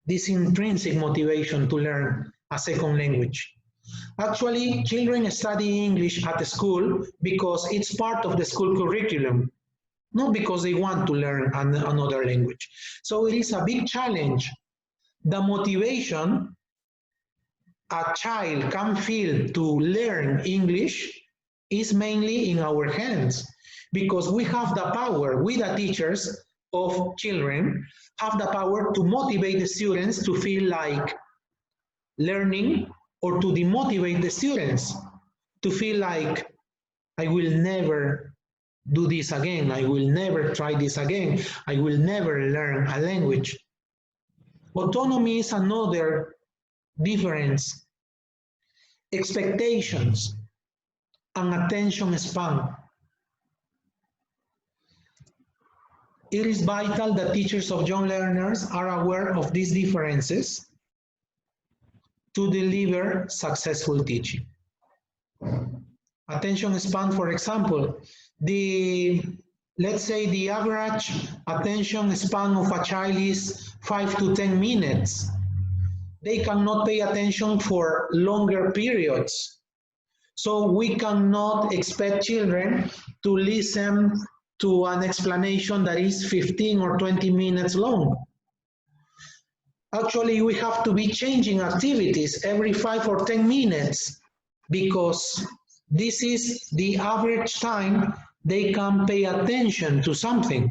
this intrinsic motivation to learn a second language. Actually, children study English at school because it's part of the school curriculum, not because they want to learn another language. So it is a big challenge. The motivation a child can feel to learn English is mainly in our hands, because we have the power, we the teachers of children, have the power to motivate the students to feel like learning, or to demotivate the students to feel like, I will never do this again, I will never try this again, I will never learn a language. Autonomy is another difference. Expectations and attention span. It is vital that teachers of young learners are aware of these differences to deliver successful teaching. Attention span, for example, let's say the average attention span of a child is 5 to 10 minutes. They cannot pay attention for longer periods. So we cannot expect children to listen to an explanation that is 15 or 20 minutes long. Actually, we have to be changing activities every 5 or 10 minutes, because this is the average time they can pay attention to something.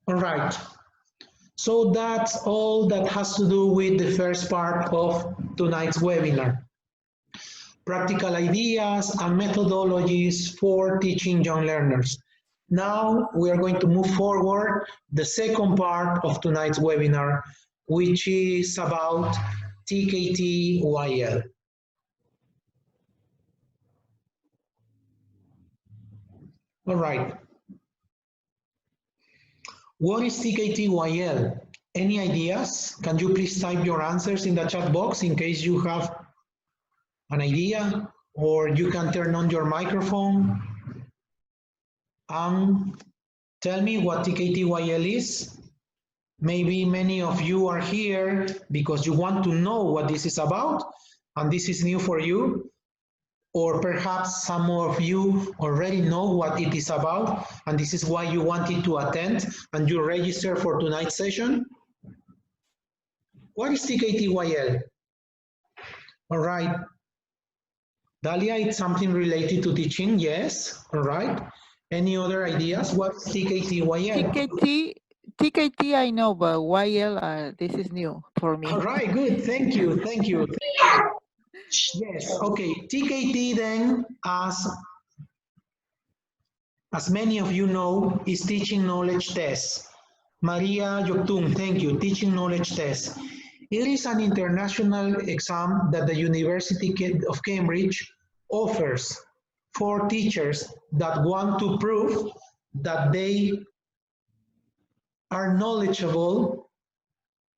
All right. So that's all that has to do with the first part of tonight's webinar. Practical ideas and methodologies for teaching young learners. Now we are going to move forward the second part of tonight's webinar, which is about TKT YL. All right. What is TKT YL? Any ideas? Can you please type your answers in the chat box in case you have an idea, or you can turn on your microphone and Tell me what TKT YL is. Maybe many of you are here because you want to know what this is about, and this is new for you. Or perhaps some of you already know what it is about, and this is why you wanted to attend and you register for tonight's session. What is TKT YL? All right. Dalia, it's something related to teaching, yes. All right. Any other ideas? What's TKT YL? TKT I know, but YL, this is new for me. All right, good. Thank you. Thank you. Yes, okay. TKT then, as many of you know, is Teaching Knowledge Test. Maria Yoktung, thank you. Teaching Knowledge Test. It is an international exam that the University of Cambridge offers for teachers that want to prove that they are knowledgeable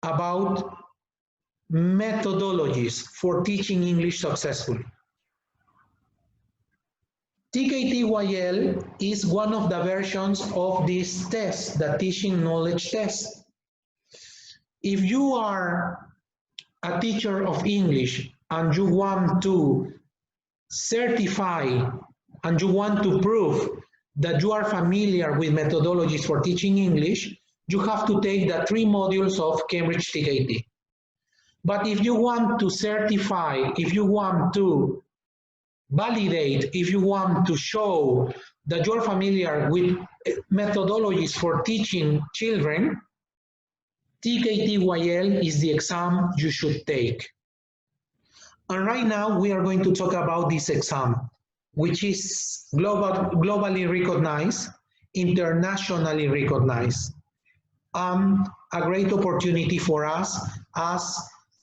about methodologies for teaching English successfully. TKT YL is one of the versions of this test, the Teaching Knowledge Test. If you are a teacher of English and you want to certify and you want to prove that you are familiar with methodologies for teaching English, you have to take the 3 modules of Cambridge TKT. But if you want to certify, if you want to validate, if you want to show that you're familiar with methodologies for teaching children, TKT YL is the exam you should take. And right now we are going to talk about this exam, which is globally recognized, internationally recognized, a great opportunity for us as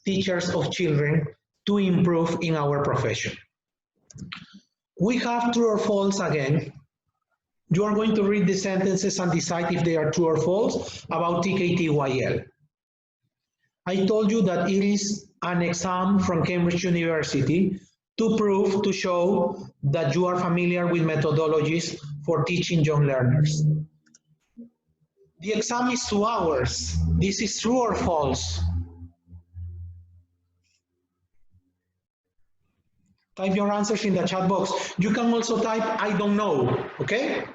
teachers of children to improve in our profession. We have true or false again. You are going to read the sentences and decide if they are true or false about TKT YL. I told you that it is an exam from Cambridge University to prove, to show that you are familiar with methodologies for teaching young learners. The exam is 2 hours. This is true or false? Type your answers in the chat box. You can also type, I don't know, okay?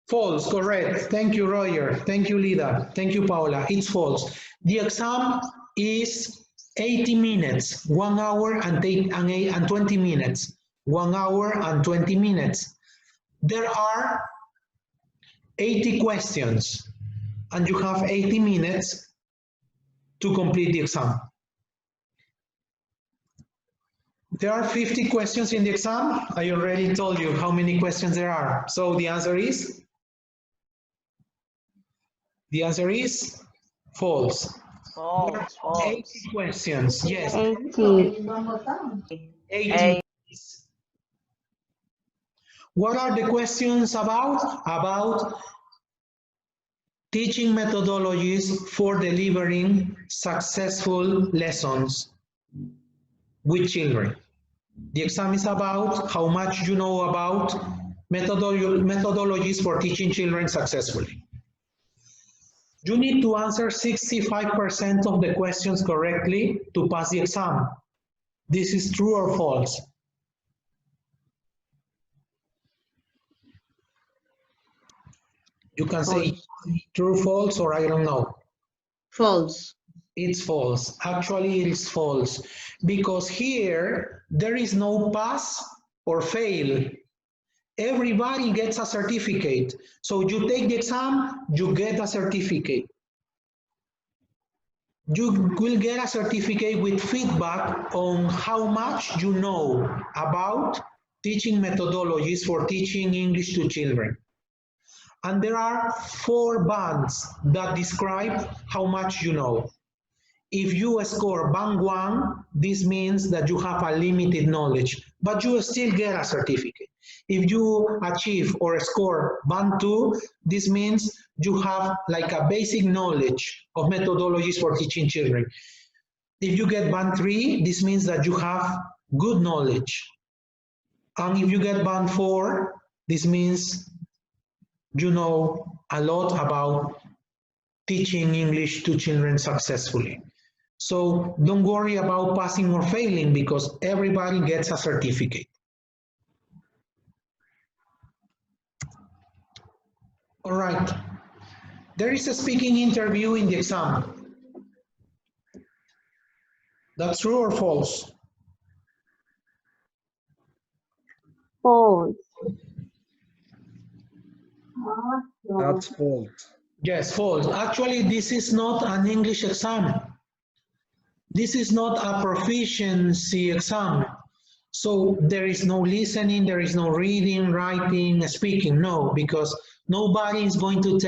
False, correct. Thank you, Roger. Thank you, Lida. Thank you, Paula. It's false. The exam is 80 minutes, 1 hour and 20 minutes. 1 hour and 20 minutes. There are 80 questions, and you have 80 minutes to complete the exam. There are 50 questions in the exam. I already told you how many questions there are. So the answer is? The answer is false. False. 80 questions, yes. 80. 80. What are the questions about? About teaching methodologies for delivering successful lessons with children. The exam is about how much you know about methodologies for teaching children successfully. You need to answer 65% of the questions correctly to pass the exam. This is true or false? You can say true, false, or I don't know. False. It's false. Actually, it is false. Because here, there is no pass or fail. Everybody gets a certificate. So you take the exam, you get a certificate. You will get a certificate with feedback on how much you know about teaching methodologies for teaching English to children. And there are 4 bands that describe how much you know. If you score band 1, this means that you have a limited knowledge, but you still get a certificate. If you achieve or score band 2, this means you have like a basic knowledge of methodologies for teaching children. If you get band 3, this means that you have good knowledge. And if you get band 4, this means you know a lot about teaching English to children successfully. So don't worry about passing or failing because everybody gets a certificate. All right. There is a speaking interview in the exam. That's true or false? False. That's false. Yes, false. Actually, this is not an English exam. This is not a proficiency exam. So there is no listening, there is no reading, writing, speaking. No, because nobody is going to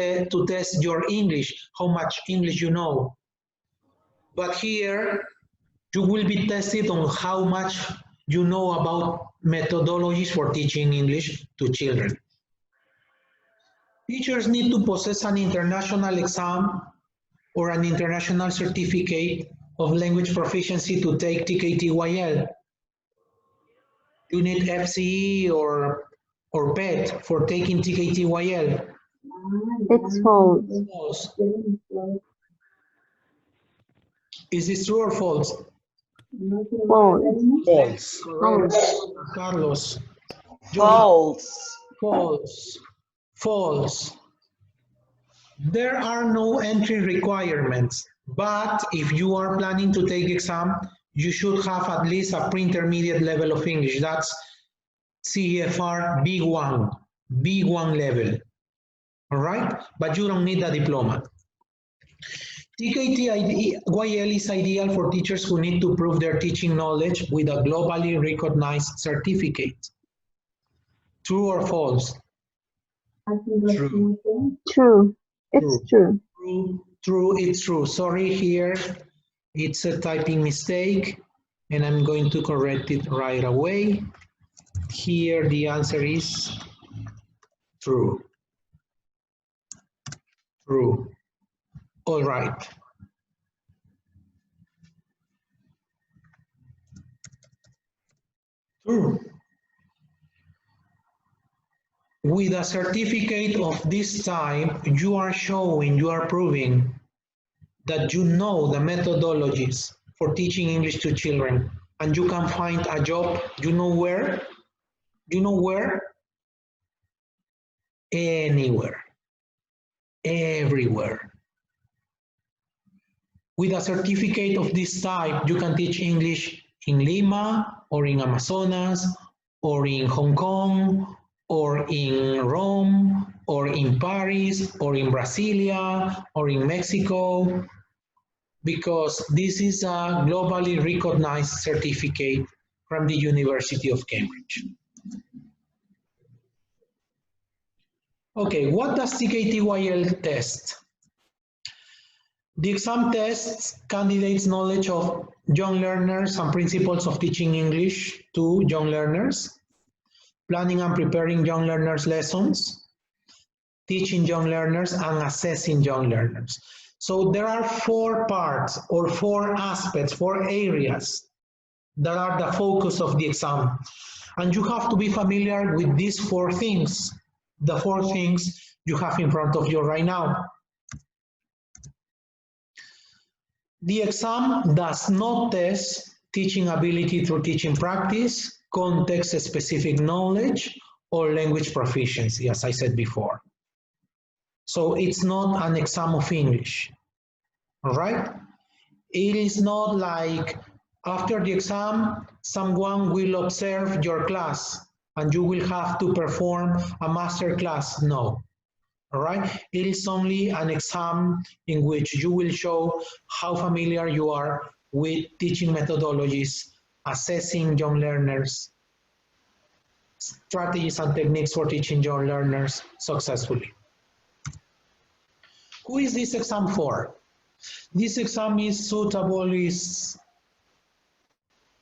test your English, how much English you know. But here, you will be tested on how much you know about methodologies for teaching English to children. Teachers need to possess an international exam or an international certificate of language proficiency to take TKT YL. You need FCE or PET for taking TKT YL. It's false. False. Is this true or false? False. False. Carlos. False. False. False. There are no entry requirements, but if you are planning to take exam, you should have at least a pre-intermediate level of English. That's CEFR B1 level. All right? But you don't need a diploma. TKT YL is ideal for teachers who need to prove their teaching knowledge with a globally recognized certificate. True or false? True. True. It's true. True, it's true. Sorry, here it's a typing mistake, and I'm going to correct it right away. Here the answer is true. True. All right. True. With a certificate of this type, you are showing, you are proving that you know the methodologies for teaching English to children, and you can find a job, you know where? You know where? Anywhere. Everywhere. With a certificate of this type, you can teach English in Lima, or in Amazonas, or in Hong Kong, or in Rome, or in Paris, or in Brasilia, or in Mexico, because this is a globally recognized certificate from the University of Cambridge. Okay, what does TKT YL test? The exam tests candidates' knowledge of young learners and principles of teaching English to young learners, planning and preparing young learners' lessons, teaching young learners, and assessing young learners. So there are 4 parts or 4 aspects, 4 areas that are the focus of the exam. And you have to be familiar with these 4 things, the 4 things you have in front of you right now. The exam does not test teaching ability through teaching practice, context-specific knowledge, or language proficiency, as I said before. So it's not an exam of English, all right? It is not like after the exam, someone will observe your class and you will have to perform a master class. No, all right? It is only an exam in which you will show how familiar you are with teaching methodologies, assessing young learners, strategies and techniques for teaching young learners successfully. Who is this exam for? This exam is suitable, is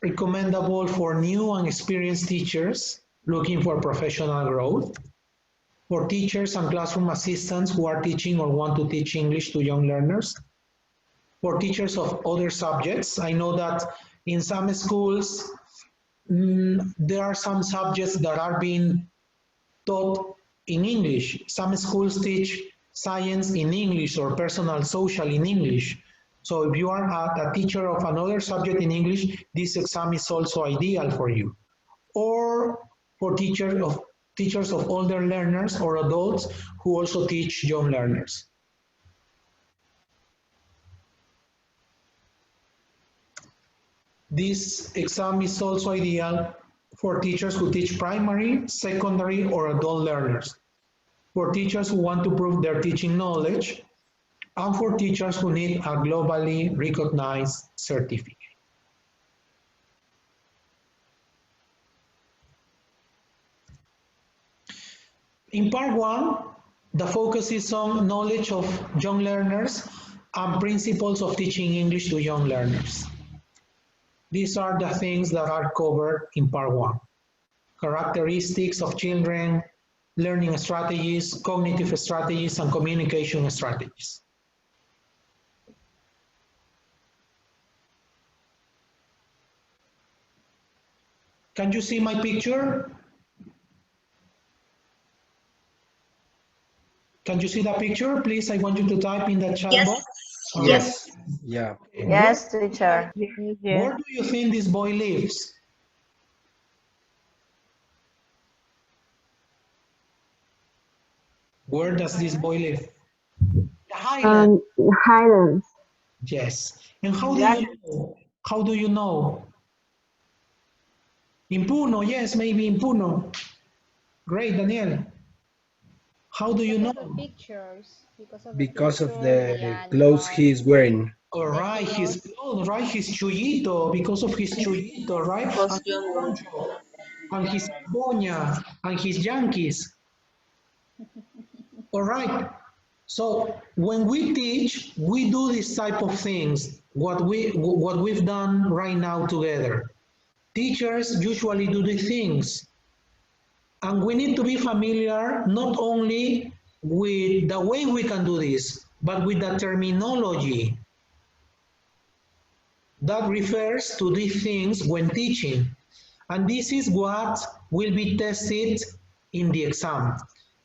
recommendable for new and experienced teachers looking for professional growth, for teachers and classroom assistants who are teaching or want to teach English to young learners, for teachers of other subjects. I know that in some schools, there are some subjects that are being taught in English. Some schools teach science in English or personal social in English. So if you are a teacher of another subject in English, this exam is also ideal for you. Or for teachers of older learners or adults who also teach young learners. This exam is also ideal for teachers who teach primary, secondary, or adult learners, for teachers who want to prove their teaching knowledge, and for teachers who need a globally recognized certificate. In part one, the focus is on knowledge of young learners and principles of teaching English to young learners. These are the things that are covered in part one. Characteristics of children, learning strategies, cognitive strategies, and communication strategies. Can you see my picture? Can you see the picture? Please, I want you to type in the chat box. Yes. Yeah. Yes, teacher. Where do you think this boy lives? Where does this boy live? The Highlands. Highlands. Yes. And how do you know? How do you know? In Puno, yes, maybe in Puno. Great, Daniel. How do you know? Because of the clothes he is wearing. All right, his clothes, right? His chullito, because of his chullito, right? And his boña, and his Yankees. All right. So when we teach, we do this type of things, what we've done right now together. Teachers usually do these things. And we need to be familiar not only with the way we can do this, but with the terminology that refers to these things when teaching. And this is what will be tested in the exam.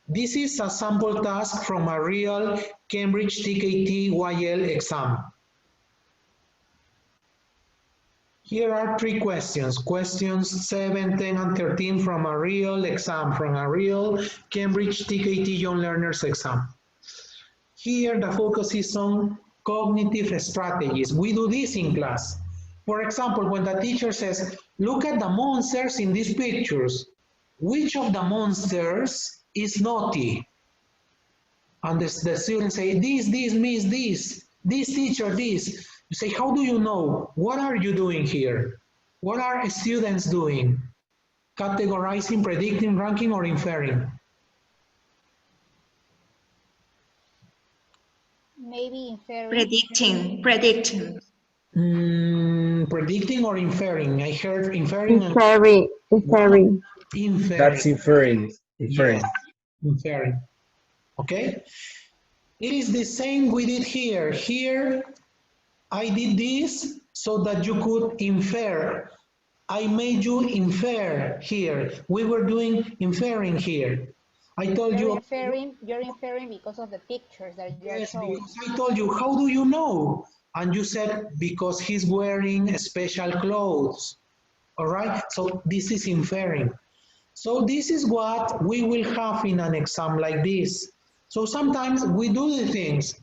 This is a sample task from a real Cambridge TKT YL exam. Here are 3 questions, questions 7, 10, and 13 from a real exam, from a real Cambridge TKT Young Learners exam. Here the focus is on cognitive strategies. We do this in class. For example, when the teacher says, look at the monsters in these pictures, which of the monsters is naughty? And the students say, this, miss, this teacher, this. You say, how do you know? What are you doing here? What are students doing? Categorizing, predicting, ranking, or inferring? Maybe inferring. Predicting. Predicting or inferring? I heard inferring. Inferring. That's inferring. Yes, inferring. Okay? It is the same we did here. Here, I did this so that you could infer. I made you infer here. We were doing inferring here. I told you. You're inferring because of the pictures that you are showing. Because I told you, how do you know? And you said, because he's wearing special clothes. All right? So this is inferring. So this is what we will have in an exam like this. So sometimes we do the things,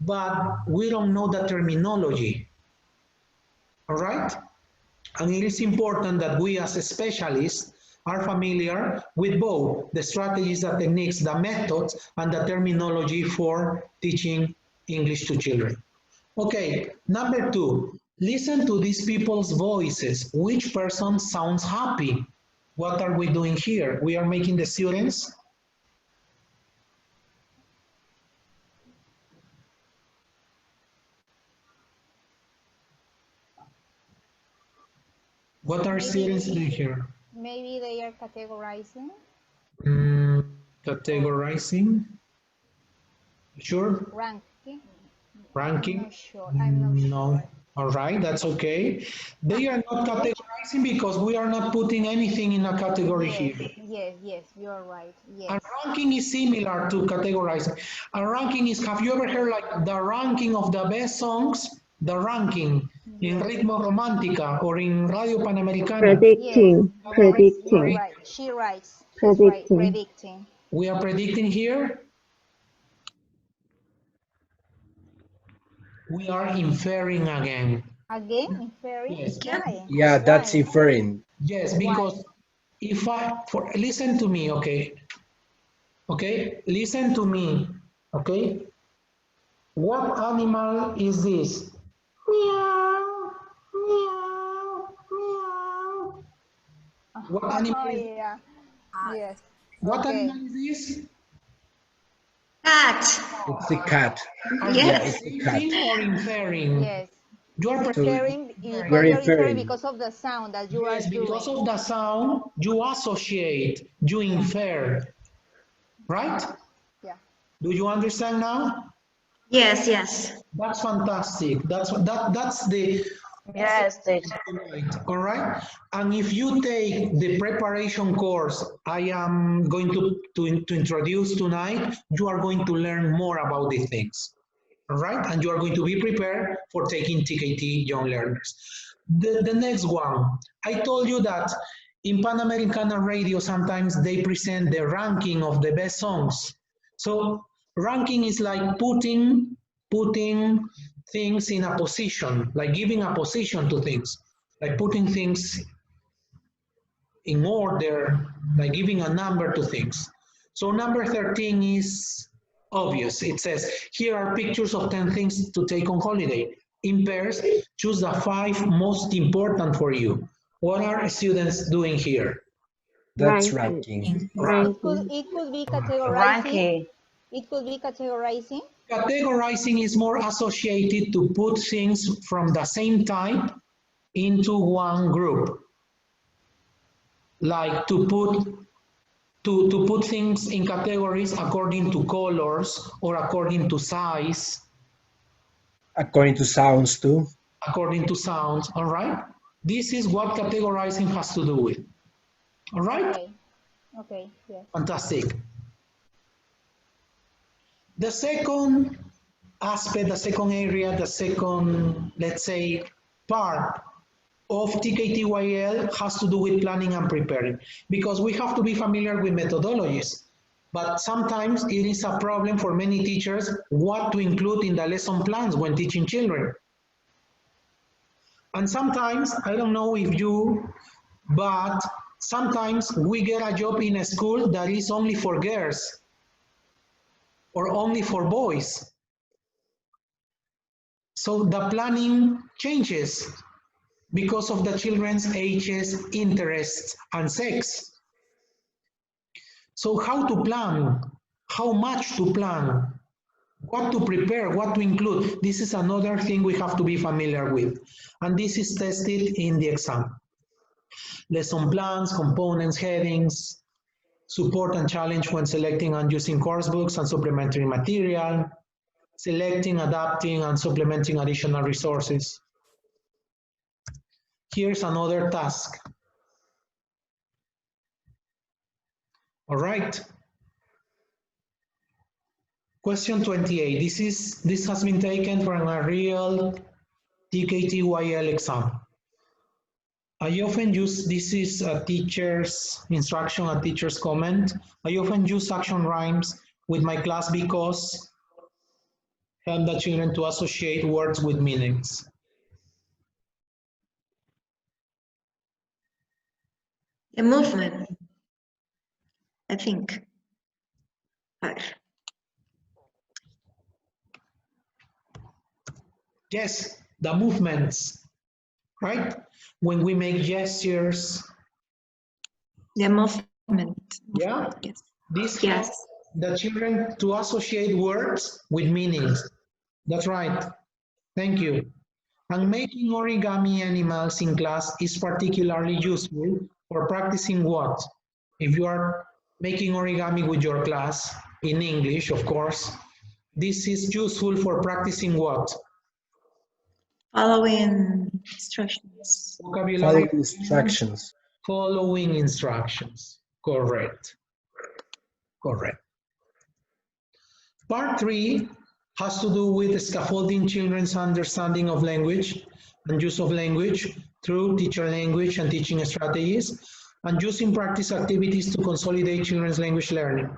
but we don't know the terminology. All right? And it is important that we as specialists are familiar with both the strategies, the techniques, the methods, and the terminology for teaching English to children. Okay, number 2, listen to these people's voices. Which person sounds happy? What are we doing here? We are making the students. What are students doing here? Maybe they are categorizing. Categorizing. Sure. Ranking. Ranking. I'm not sure. No. All right, that's okay. They are not categorizing because we are not putting anything in a category here. Yes, you're right. Yes. And ranking is similar to categorizing. And ranking is, have you ever heard like the ranking of the best songs? The ranking in Ritmo Romántica or in Radio Panamericana. Predicting. You're Predicting. right. She writes. Predicting. Predicting. We are predicting here. We are inferring again. Again, inferring? Yes. Why? Yeah, that's Why? inferring. Yes, because if listen to me, okay? Okay, listen to me, okay? What animal is this? Meow, meow, meow. What animal Oh, is, yeah. Yes. what Okay. animal is this? Cat. It's a cat. Are Yeah, you it's a cat. predicting or inferring? Yes. You are So Inferring, we're but you're inferring inferring. because of the sound that you are Yes, because doing. of the sound, you associate, you infer, right? Yeah. Do you understand now? Yes, yes. That's fantastic. That's the Yes, teacher. all right. And if you take the preparation course I am going to introduce tonight, you are going to learn more about these things. All right, and you are going to be prepared for taking TKT Young Learners. The next one, I told you that in Panamericana Radio sometimes they present the ranking of the best songs. So ranking is like putting things in a position, like giving a position to things, like putting things in order, like giving a number to things. So number 13 is obvious. It says, here are pictures of 10 things to take on holiday. In pairs, choose the 5 most important for you. What are students doing here? That's ranking. Ranking. It could be categorizing. Ranking. It could be categorizing. Categorizing is more associated to put things from the same type into one group. Like to put things in categories according to colors or according to size. According to sounds too. According to sounds, all right? This is what categorizing has to do with. All right? Okay. Okay. Yes. Fantastic. The second aspect, the second area, the second, let's say, part of TKT YL has to do with planning and preparing, because we have to be familiar with methodologies. But sometimes it is a problem for many teachers what to include in the lesson plans when teaching children. And sometimes, I don't know if you, but sometimes we get a job in a school that is only for girls or only for boys. So the planning changes because of the children's ages, interests, and sex. So how to plan, how much to plan, what to prepare, what to include. This is another thing we have to be familiar with. And this is tested in the exam. Lesson plans, components, headings, support and challenge when selecting and using course books and supplementary material, selecting, adapting, and supplementing additional resources. Here's another task. All right. Question 28. This has been taken from a real TKT YL exam. I often use, this is a teacher's instruction, a teacher's comment. I often use action rhymes with my class because help the children to associate words with meanings. A movement, I think. Yes, the movements, right? When we make gestures. The movement. Yeah, Yes. this helps the children to associate words with meanings. That's right. Thank you. And making origami animals in class is particularly useful for practicing what? If you are making origami with your class, in English, of course, this is useful for practicing what? Following instructions. Vocabulary. Following instructions. Following instructions. Correct. Correct. Part 3 has to do with scaffolding children's understanding of language and use of language through teacher language and teaching strategies, and using practice activities to consolidate children's language learning,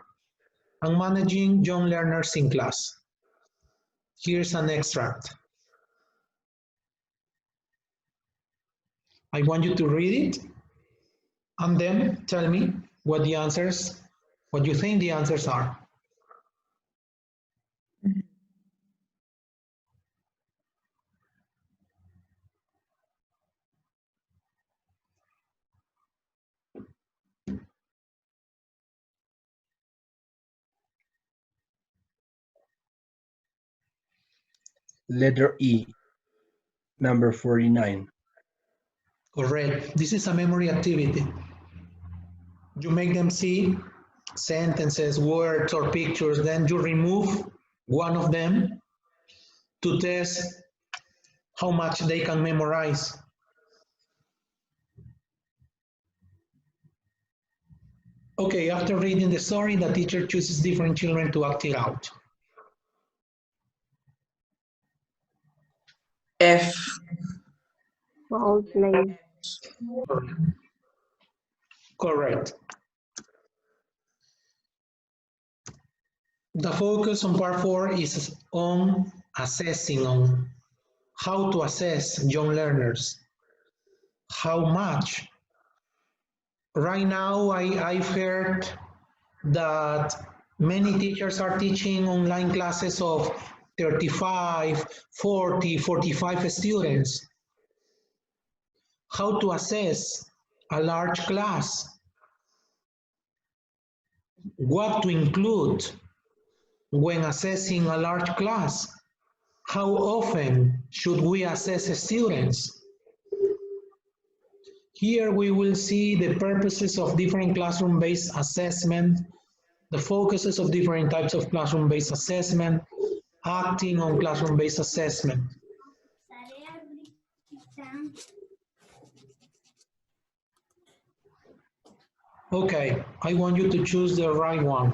and managing young learners in class. Here's an extract. I want you to read it and then tell me what you think the answers are. Letter E, number 49. Correct. This is a memory activity. You make them see sentences, words, or pictures, then you remove one of them to test how much they can memorize. Okay, after reading the story, the teacher chooses different children to act it out. F. Role play. Correct. The focus on part 4 is on assessing, on how to assess young learners. How much? Right now, I've heard that many teachers are teaching online classes of 35, 40, 45 students. How to assess a large class? What to include when assessing a large class? How often should we assess students? Here we will see the purposes of different classroom-based assessment, the focuses of different types of classroom-based assessment, acting on classroom-based assessment. Okay, I want you to choose the right one.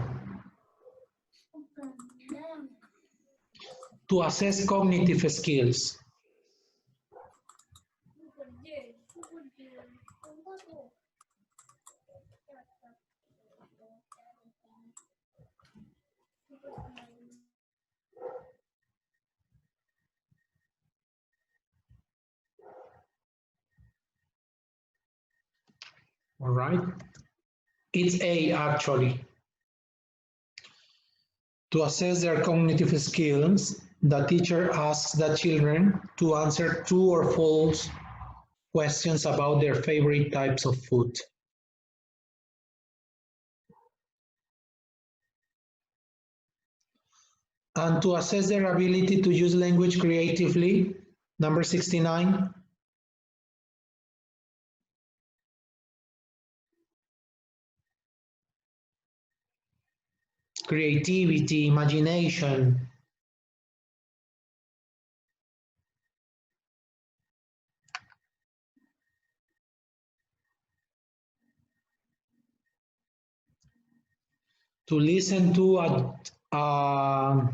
To assess cognitive skills. All right. It's A, actually. To assess their cognitive skills, the teacher asks the children to answer true or false questions about their favorite types of food. And to assess their ability to use language creatively, number 69. Creativity, imagination. To listen to a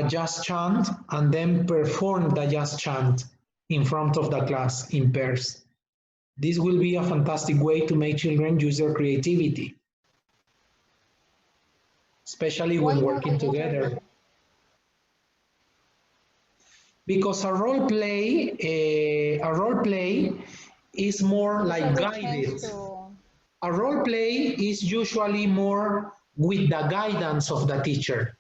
jazz chant and then perform the jazz chant in front of the class in pairs. This will be a fantastic way to make children use their creativity, especially when working together. Because a role play is more like guided. A role play is usually more with the guidance of the teacher.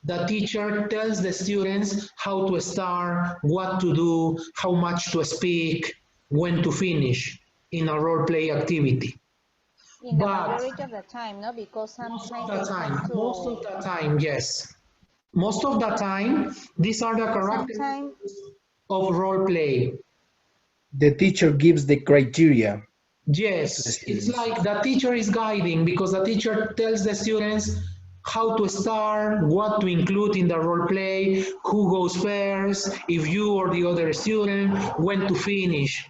The teacher tells the students how to start, what to do, how much to speak, when to finish in a role play activity. In the majority of the time, no? Because sometimes most of the time, yes. Most of the time, these are the characteristics of role play. The teacher gives the criteria. Yes, it's like the teacher is guiding because the teacher tells the students how to start, what to include in the role play, who goes first, if you or the other student, when to finish.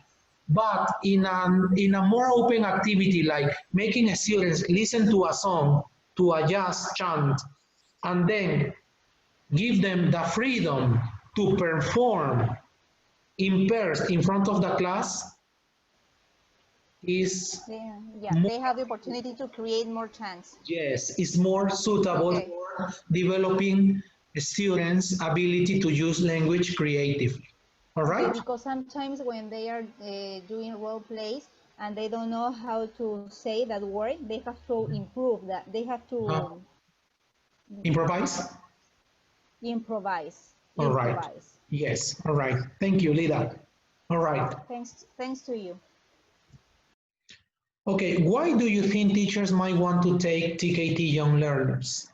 But in a more open activity, like making students listen to a song, to a jazz chant, and then give them the freedom to perform in pairs in front of the class is they have the opportunity to create more chance. Yes, it's more suitable for developing students' ability to use language creatively. All right? Okay, because sometimes when they are doing role plays and they don't know how to say that word, they have to improve that. They have to improvise. All right. Yes. All right. Thank you, Lida. All right. Thanks to you. Okay. Why do you think teachers might want to take TKT Young Learners?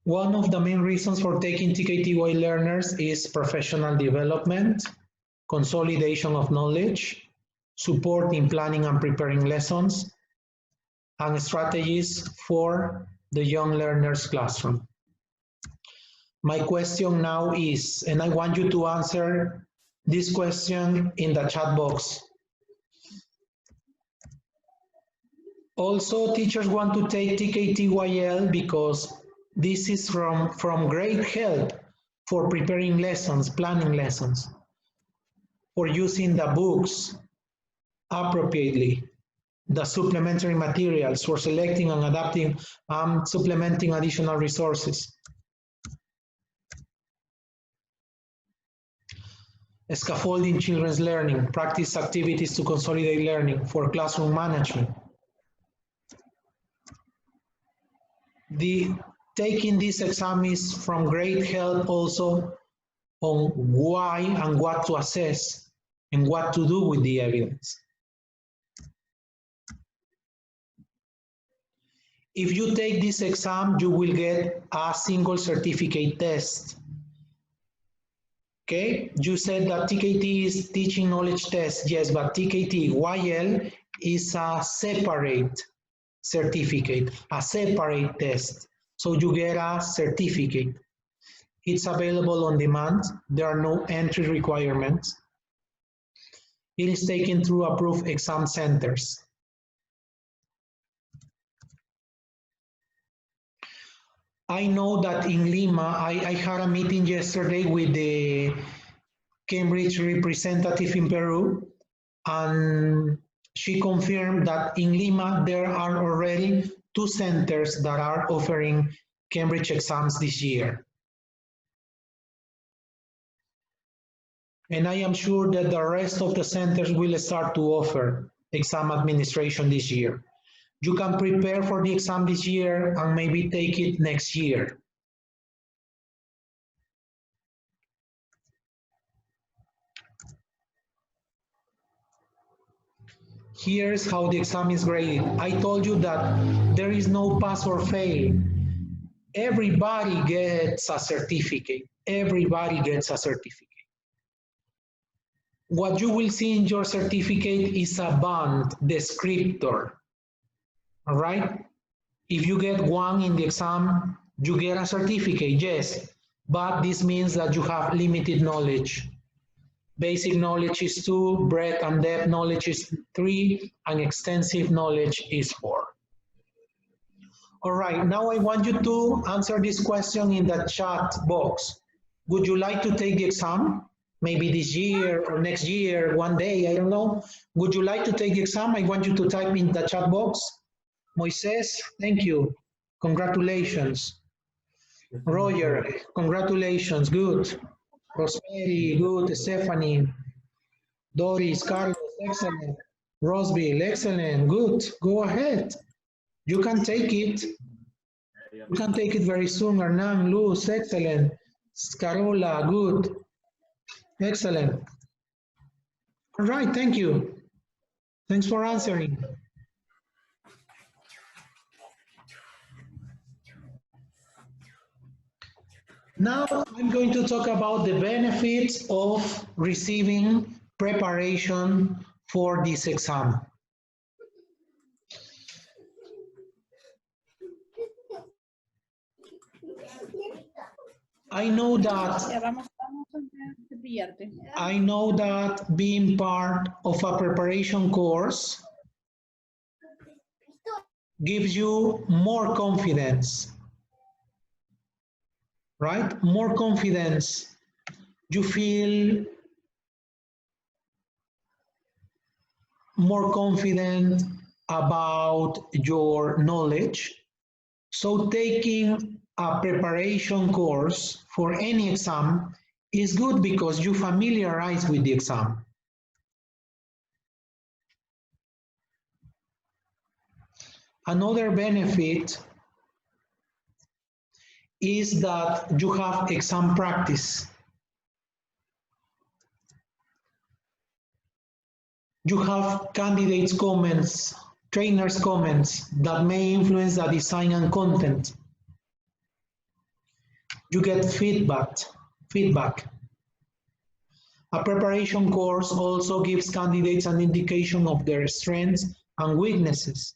One of the main reasons for taking TKT YL learners is professional development, consolidation of knowledge, support in planning and preparing lessons, and strategies for the young learners classroom. My question now is, and I want you to answer this question in the chat box. Also, teachers want to take TKT YL because this is from great help for preparing lessons, planning lessons, for using the books appropriately, the supplementary materials, for selecting and adapting, supplementing additional resources. Scaffolding children's learning, practice activities to consolidate learning, for classroom management. Taking this exam is from great help also on why and what to assess and what to do with the evidence. If you take this exam, you will get a single certificate test. Okay, you said that TKT is teaching knowledge test, yes, but TKT YL is a separate certificate, a separate test. So you get a certificate. It's available on demand. There are no entry requirements. It is taken through approved exam centers. I know that in Lima, I had a meeting yesterday with the Cambridge representative in Peru, and she confirmed that in Lima, there are already 2 centers that are offering Cambridge exams this year. And I am sure that the rest of the centers will start to offer exam administration this year. You can prepare for the exam this year and maybe take it next year. Here's how the exam is graded. I told you that there is no pass or fail. Everybody gets a certificate. Everybody gets a certificate. What you will see in your certificate is a band descriptor. All right? If you get 1 in the exam, you get a certificate, yes, but this means that you have limited knowledge. Basic knowledge is 2, breadth and depth knowledge is 3, and extensive knowledge is 4. All right, now I want you to answer this question in the chat box. Would you like to take the exam? Maybe this year or next year, one day, I don't know. Would you like to take the exam? I want you to type in the chat box. Moises, thank you. Congratulations. Roger, congratulations, good. Rosemary, good. Stephanie, Doris, Carlos, excellent. Roseville, excellent, good. Go ahead. You can take it. You can take it very soon. Hernan, Luz, excellent. Scarola, good. Excellent. All right, thank you. Thanks for answering. Now I'm going to talk about the benefits of receiving preparation for this exam. I know that being part of a preparation course gives you more confidence, right? More confidence. You feel more confident about your knowledge. So taking a preparation course for any exam is good because you familiarize with the exam. Another benefit is that you have exam practice. You have candidates' comments, trainers' comments that may influence the design and content. You get feedback. A preparation course also gives candidates an indication of their strengths and weaknesses.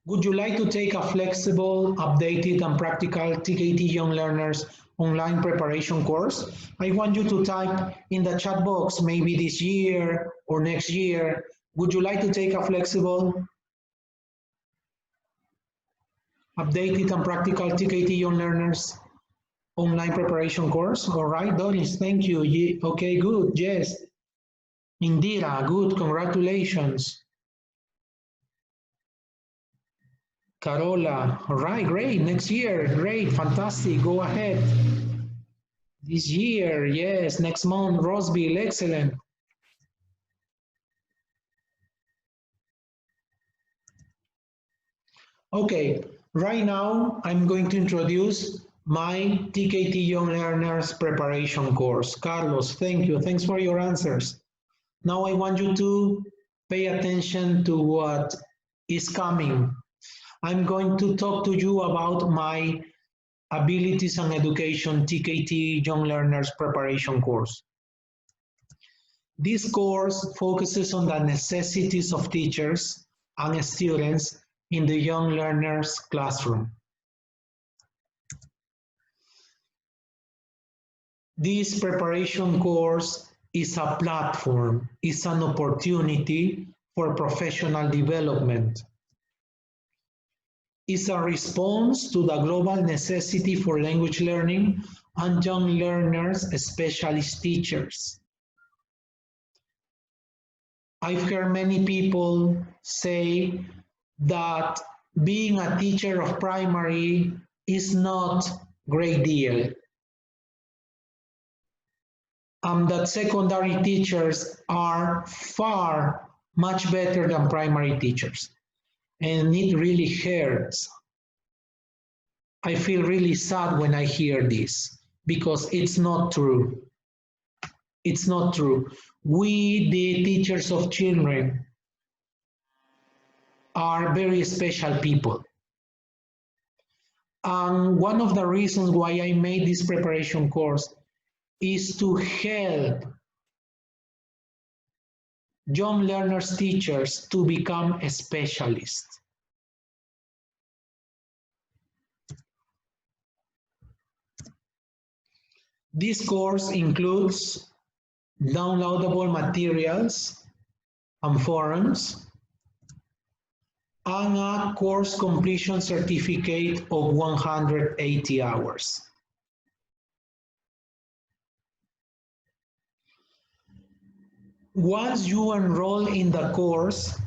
Would you like to take a flexible, updated, and practical TKT Young Learners online preparation course? I want you to type in the chat box, maybe this year or next year. Would you like to take a flexible, updated, and practical TKT Young Learners online preparation course? All right, Doris, thank you. Okay, good, yes. Indira, good, congratulations. Carola, all right, great, next year, great, fantastic, go ahead. This year, yes, next month, Roseville, excellent. Okay, right now, I'm going to introduce my TKT Young Learners preparation course. Carlos, thank you, thanks for your answers. Now I want you to pay attention to what is coming. I'm going to talk to you about my Abilities and Education TKT Young Learners Preparation course. This course focuses on the necessities of teachers and students in the young learners classroom. This preparation course is a platform, is an opportunity for professional development. Is a response to the global necessity for language learning and young learners, specialist teachers. I've heard many people say that being a teacher of primary is not a great deal. That secondary teachers are far much better than primary teachers. And it really hurts. I feel really sad when I hear this because it's not true. It's not true. We, the teachers of children, are very special people. And one of the reasons why I made this preparation course is to help young learners teachers to become a specialist. This course includes downloadable materials and forums and a course completion certificate of 180 hours. Once you enroll in the course,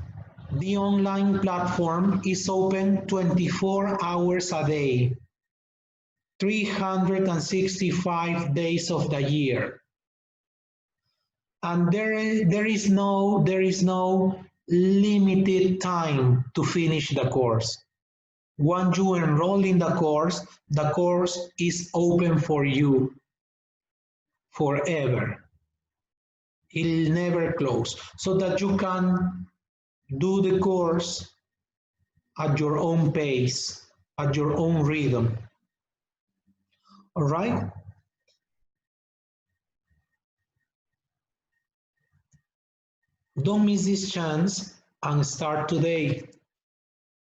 the online platform is open 24 hours a day, 365 days of the year. And there is no limited time to finish the course. Once you enroll in the course is open for you forever. It'll never close, so that you can do the course at your own pace, at your own rhythm. All right? Don't miss this chance and start today.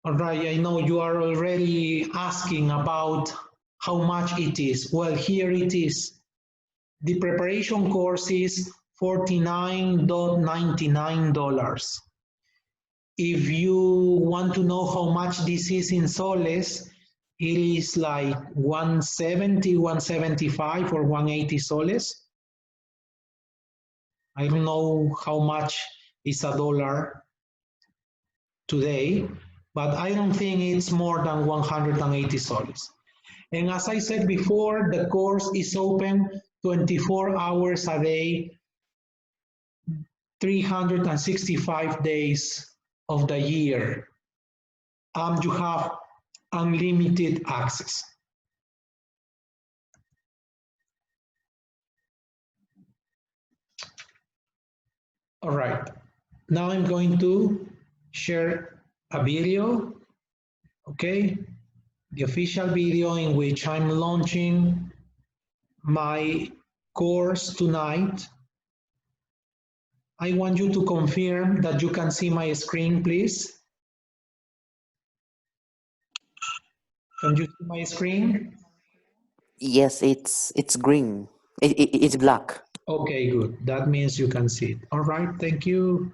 All right, I know you are already asking about how much it is. Well, here it is. The preparation course is $49.99. If you want to know how much this is in soles, it is like 170, 175 or 180 soles. I don't know how much is $1 today, but I don't think it's more than 180 soles. And as I said before, the course is open 24 hours a day, 365 days of the year. You have unlimited access. All right, now I'm going to share a video, okay? The official video in which I'm launching my course tonight. I want you to confirm that you can see my screen, please. Can you see my screen? Yes, it's green. It's black. Okay, good. That means you can see it. All right, thank you.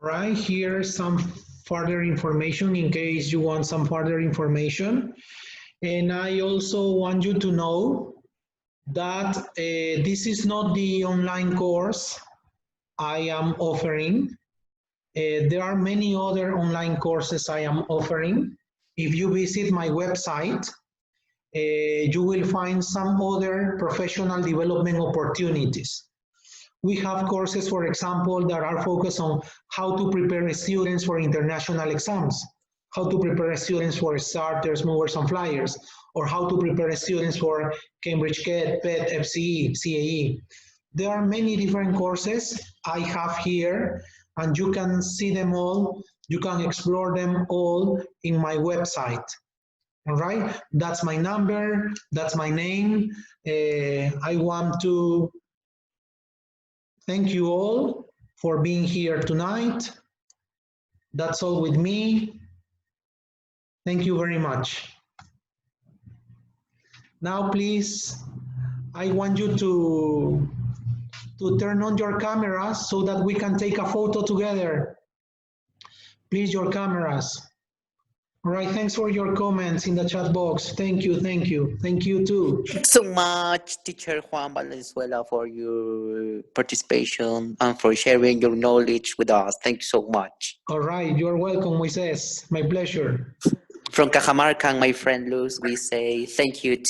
Right here, some further information in case you want some further information. And I also want you to know that this is not the online course I am offering. There are many other online courses I am offering. If you visit my website, you will find some other professional development opportunities. We have courses, for example, that are focused on how to prepare students for international exams, how to prepare students for starters, movers, and flyers, or how to prepare students for Cambridge CAT, PET, FCE, CAE. There are many different courses I have here, and you can see them all, you can explore them all in my website. All right, that's my number, that's my name. I want to thank you all for being here tonight. That's all with me. Thank you very much. Now, please, I want you to turn on your cameras so that we can take a photo together. Please, your cameras. All right, thanks for your comments in the chat box. Thank you, thank you. Thank you too. Thanks so much, Teacher Juan Valenzuela, for your participation and for sharing your knowledge with us. Thank you so much. All right, you're welcome, Moises. My pleasure. From Cajamarca, my friend Luz, we say thank you to